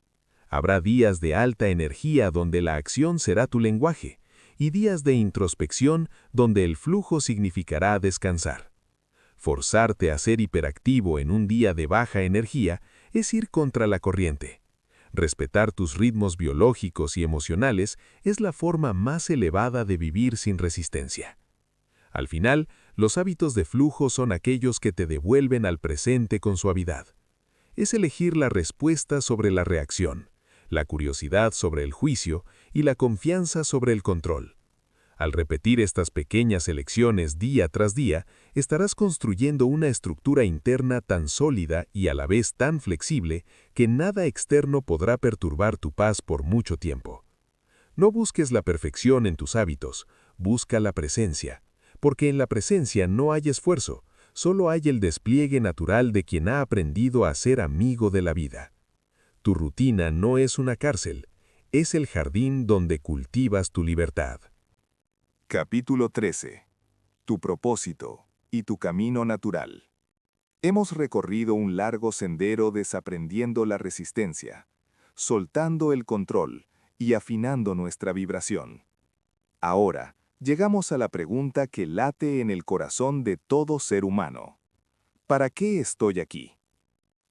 Habrá días de alta energía donde la acción será tu lenguaje, y días de introspección donde el flujo significará descansar. Forzarte a ser hiperactivo en un día de baja energía es ir contra la corriente. Respetar tus ritmos biológicos y emocionales es la forma más elevada de vivir sin resistencia. Al final, los hábitos de flujo son aquellos que te devuelven al presente con suavidad. Es elegir la respuesta sobre la reacción, la curiosidad sobre el juicio y la confianza sobre el control. Al repetir estas pequeñas elecciones día tras día, estarás construyendo una estructura interna tan sólida y a la vez tan flexible que nada externo podrá perturbar tu paz por mucho tiempo. No busques la perfección en tus hábitos, busca la presencia, porque en la presencia no hay esfuerzo, solo hay el despliegue natural de quien ha aprendido a ser amigo de la vida. Tu rutina no es una cárcel, es el jardín donde cultivas tu libertad. Capítulo 13. Tu propósito y tu camino natural. Hemos recorrido un largo sendero desaprendiendo la resistencia, soltando el control y afinando nuestra vibración. Ahora, llegamos a la pregunta que late en el corazón de todo ser humano. ¿Para qué estoy aquí?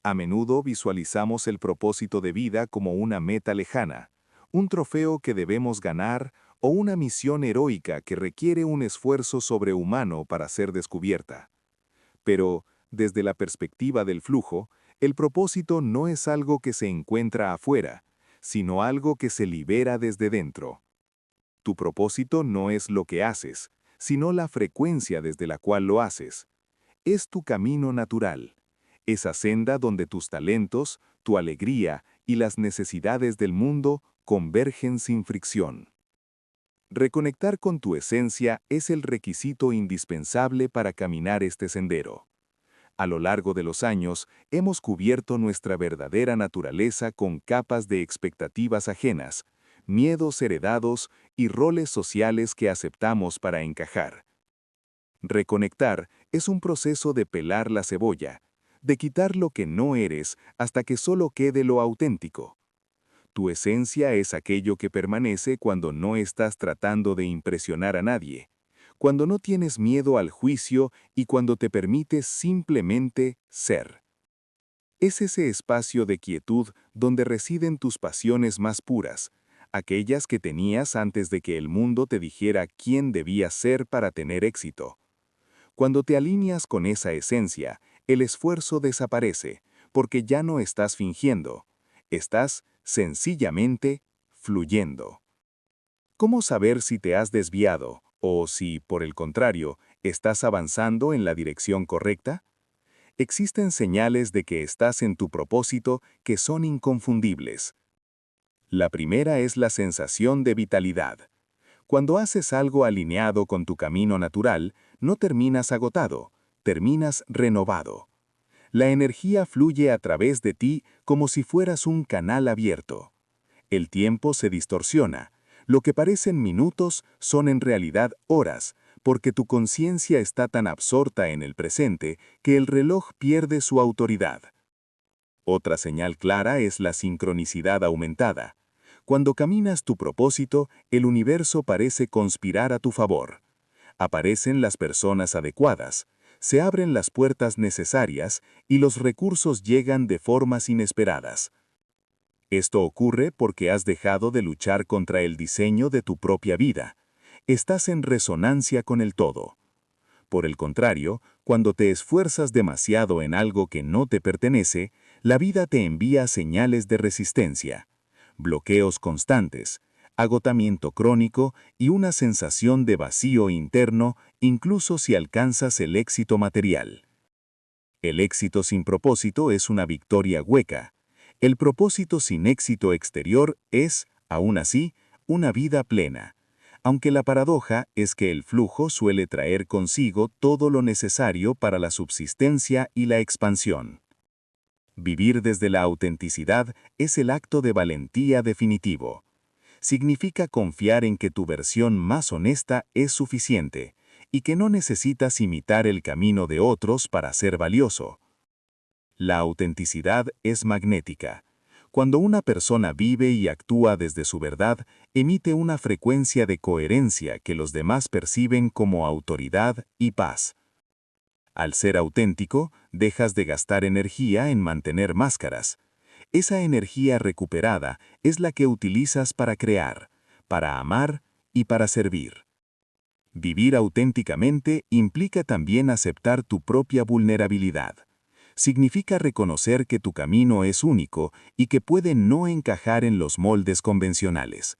A menudo visualizamos el propósito de vida como una meta lejana, un trofeo que debemos ganar o una misión heroica que requiere un esfuerzo sobrehumano para ser descubierta. Pero, desde la perspectiva del flujo, el propósito no es algo que se encuentra afuera, sino algo que se libera desde dentro. Tu propósito no es lo que haces, sino la frecuencia desde la cual lo haces. Es tu camino natural, esa senda donde tus talentos, tu alegría y las necesidades del mundo convergen sin fricción. Reconectar con tu esencia es el requisito indispensable para caminar este sendero. A lo largo de los años, hemos cubierto nuestra verdadera naturaleza con capas de expectativas ajenas, miedos heredados y roles sociales que aceptamos para encajar. Reconectar es un proceso de pelar la cebolla, de quitar lo que no eres hasta que solo quede lo auténtico. Tu esencia es aquello que permanece cuando no estás tratando de impresionar a nadie, cuando no tienes miedo al juicio y cuando te permites simplemente ser. Es ese espacio de quietud donde residen tus pasiones más puras, aquellas que tenías antes de que el mundo te dijera quién debías ser para tener éxito. Cuando te alineas con esa esencia, el esfuerzo desaparece, porque ya no estás fingiendo, estás sencillamente fluyendo. ¿Cómo saber si te has desviado o si, por el contrario, estás avanzando en la dirección correcta? Existen señales de que estás en tu propósito que son inconfundibles. La primera es la sensación de vitalidad. Cuando haces algo alineado con tu camino natural, no terminas agotado, terminas renovado. La energía fluye a través de ti como si fueras un canal abierto. El tiempo se distorsiona. Lo que parecen minutos son en realidad horas, porque tu conciencia está tan absorta en el presente que el reloj pierde su autoridad. Otra señal clara es la sincronicidad aumentada. Cuando caminas tu propósito, el universo parece conspirar a tu favor. Aparecen las personas adecuadas, se abren las puertas necesarias y los recursos llegan de formas inesperadas. Esto ocurre porque has dejado de luchar contra el diseño de tu propia vida. Estás en resonancia con el todo. Por el contrario, cuando te esfuerzas demasiado en algo que no te pertenece, la vida te envía señales de resistencia, bloqueos constantes, agotamiento crónico y una sensación de vacío interno, incluso si alcanzas el éxito material. El éxito sin propósito es una victoria hueca. El propósito sin éxito exterior es, aún así, una vida plena. Aunque la paradoja es que el flujo suele traer consigo todo lo necesario para la subsistencia y la expansión. Vivir desde la autenticidad es el acto de valentía definitivo. Significa confiar en que tu versión más honesta es suficiente y que no necesitas imitar el camino de otros para ser valioso. La autenticidad es magnética. Cuando una persona vive y actúa desde su verdad, emite una frecuencia de coherencia que los demás perciben como autoridad y paz. Al ser auténtico, dejas de gastar energía en mantener máscaras. Esa energía recuperada es la que utilizas para crear, para amar y para servir. Vivir auténticamente implica también aceptar tu propia vulnerabilidad. Significa reconocer que tu camino es único y que puede no encajar en los moldes convencionales.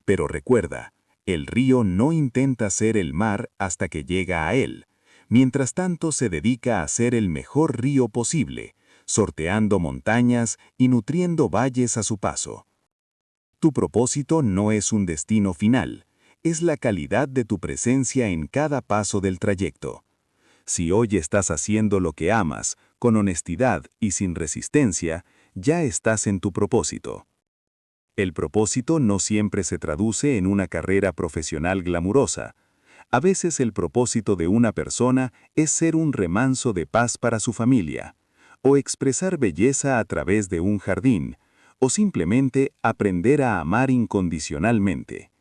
Pero recuerda, el río no intenta ser el mar hasta que llega a él. Mientras tanto se dedica a ser el mejor río posible, sorteando montañas y nutriendo valles a su paso. Tu propósito no es un destino final, es la calidad de tu presencia en cada paso del trayecto. Si hoy estás haciendo lo que amas, con honestidad y sin resistencia, ya estás en tu propósito. El propósito no siempre se traduce en una carrera profesional glamurosa. A veces el propósito de una persona es ser un remanso de paz para su familia, o expresar belleza a través de un jardín, o simplemente aprender a amar incondicionalmente.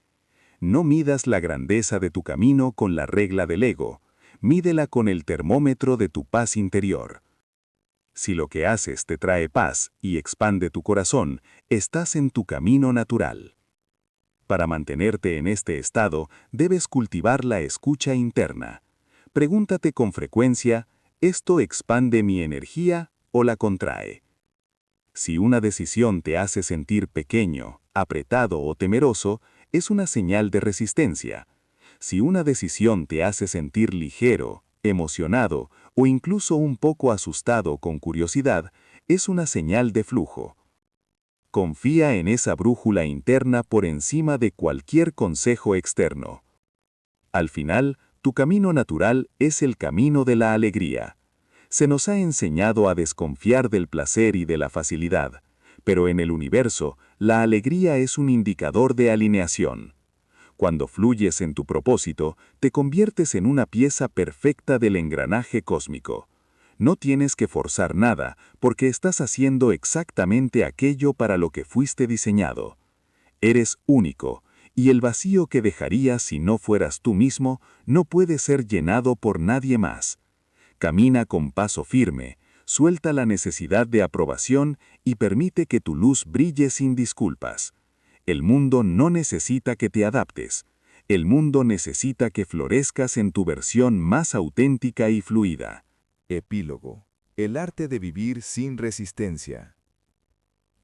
No midas la grandeza de tu camino con la regla del ego, mídela con el termómetro de tu paz interior. Si lo que haces te trae paz y expande tu corazón, estás en tu camino natural. Para mantenerte en este estado, debes cultivar la escucha interna. Pregúntate con frecuencia, ¿esto expande mi energía o la contrae? Si una decisión te hace sentir pequeño, apretado o temeroso, es una señal de resistencia. Si una decisión te hace sentir ligero, emocionado o incluso un poco asustado con curiosidad, es una señal de flujo. Confía en esa brújula interna por encima de cualquier consejo externo. Al final, tu camino natural es el camino de la alegría. Se nos ha enseñado a desconfiar del placer y de la facilidad, pero en el universo, la alegría es un indicador de alineación. Cuando fluyes en tu propósito, te conviertes en una pieza perfecta del engranaje cósmico. No tienes que forzar nada, porque estás haciendo exactamente aquello para lo que fuiste diseñado. Eres único, y el vacío que dejarías si no fueras tú mismo no puede ser llenado por nadie más. Camina con paso firme, suelta la necesidad de aprobación y permite que tu luz brille sin disculpas. El mundo no necesita que te adaptes. El mundo necesita que florezcas en tu versión más auténtica y fluida. Epílogo. El arte de vivir sin resistencia.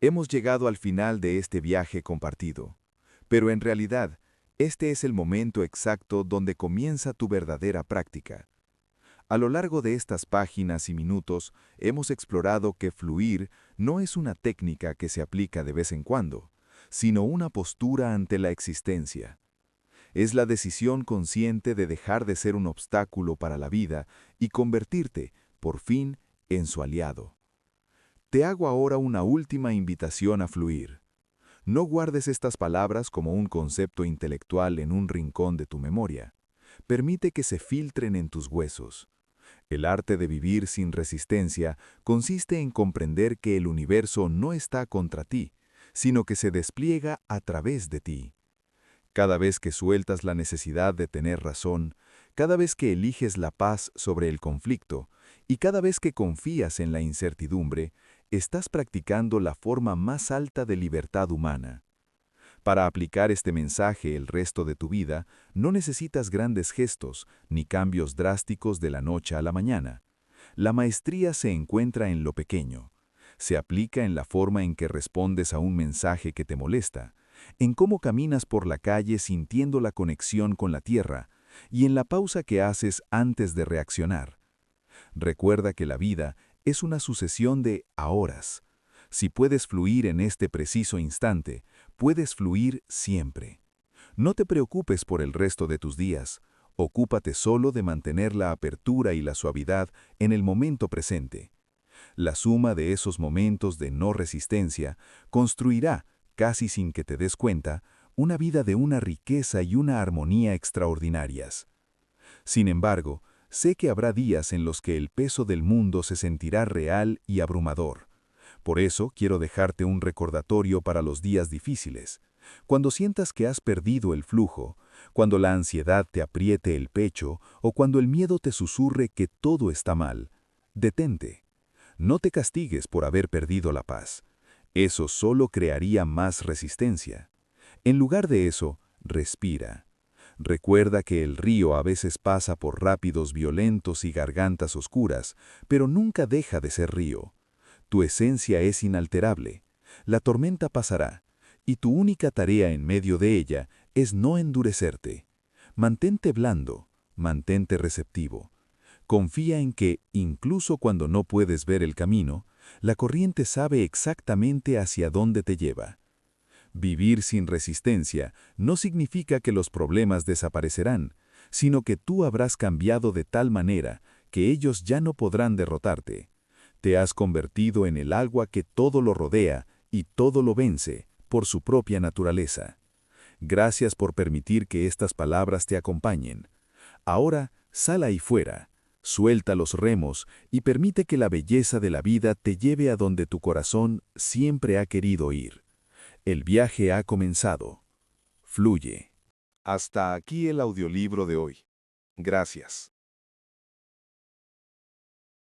Hemos llegado al final de este viaje compartido, pero en realidad, este es el momento exacto donde comienza tu verdadera práctica. A lo largo de estas páginas y minutos, hemos explorado que fluir no es una técnica que se aplica de vez en cuando, sino una postura ante la existencia. Es la decisión consciente de dejar de ser un obstáculo para la vida y convertirte, por fin, en su aliado. Te hago ahora una última invitación a fluir. No guardes estas palabras como un concepto intelectual en un rincón de tu memoria. Permite que se filtren en tus huesos. El arte de vivir sin resistencia consiste en comprender que el universo no está contra ti, sino que se despliega a través de ti. Cada vez que sueltas la necesidad de tener razón, cada vez que eliges la paz sobre el conflicto y cada vez que confías en la incertidumbre, estás practicando la forma más alta de libertad humana. Para aplicar este mensaje el resto de tu vida, no necesitas grandes gestos ni cambios drásticos de la noche a la mañana. La maestría se encuentra en lo pequeño. Se aplica en la forma en que respondes a un mensaje que te molesta, en cómo caminas por la calle sintiendo la conexión con la tierra, y en la pausa que haces antes de reaccionar. Recuerda que la vida es una sucesión de ahoras. Si puedes fluir en este preciso instante, puedes fluir siempre. No te preocupes por el resto de tus días. Ocúpate solo de mantener la apertura y la suavidad en el momento presente. La suma de esos momentos de no resistencia construirá, casi sin que te des cuenta, una vida de una riqueza y una armonía extraordinarias. Sin embargo, sé que habrá días en los que el peso del mundo se sentirá real y abrumador. Por eso quiero dejarte un recordatorio para los días difíciles. Cuando sientas que has perdido el flujo, cuando la ansiedad te apriete el pecho o cuando el miedo te susurre que todo está mal, detente. No te castigues por haber perdido la paz. Eso solo crearía más resistencia. En lugar de eso, respira. Recuerda que el río a veces pasa por rápidos violentos y gargantas oscuras, pero nunca deja de ser río. Tu esencia es inalterable. La tormenta pasará, y tu única tarea en medio de ella es no endurecerte. Mantente blando, mantente receptivo. Confía en que, incluso cuando no puedes ver el camino, la corriente sabe exactamente hacia dónde te lleva. Vivir sin resistencia no significa que los problemas desaparecerán, sino que tú habrás cambiado de tal manera que ellos ya no podrán derrotarte. Te has convertido en el agua que todo lo rodea y todo lo vence por su propia naturaleza. Gracias por permitir que estas palabras te acompañen. Ahora, sal ahí fuera. Suelta los remos y permite que la belleza de la vida te lleve a donde tu corazón siempre ha querido ir. El viaje ha comenzado. Fluye. Hasta aquí el audiolibro de hoy. Gracias.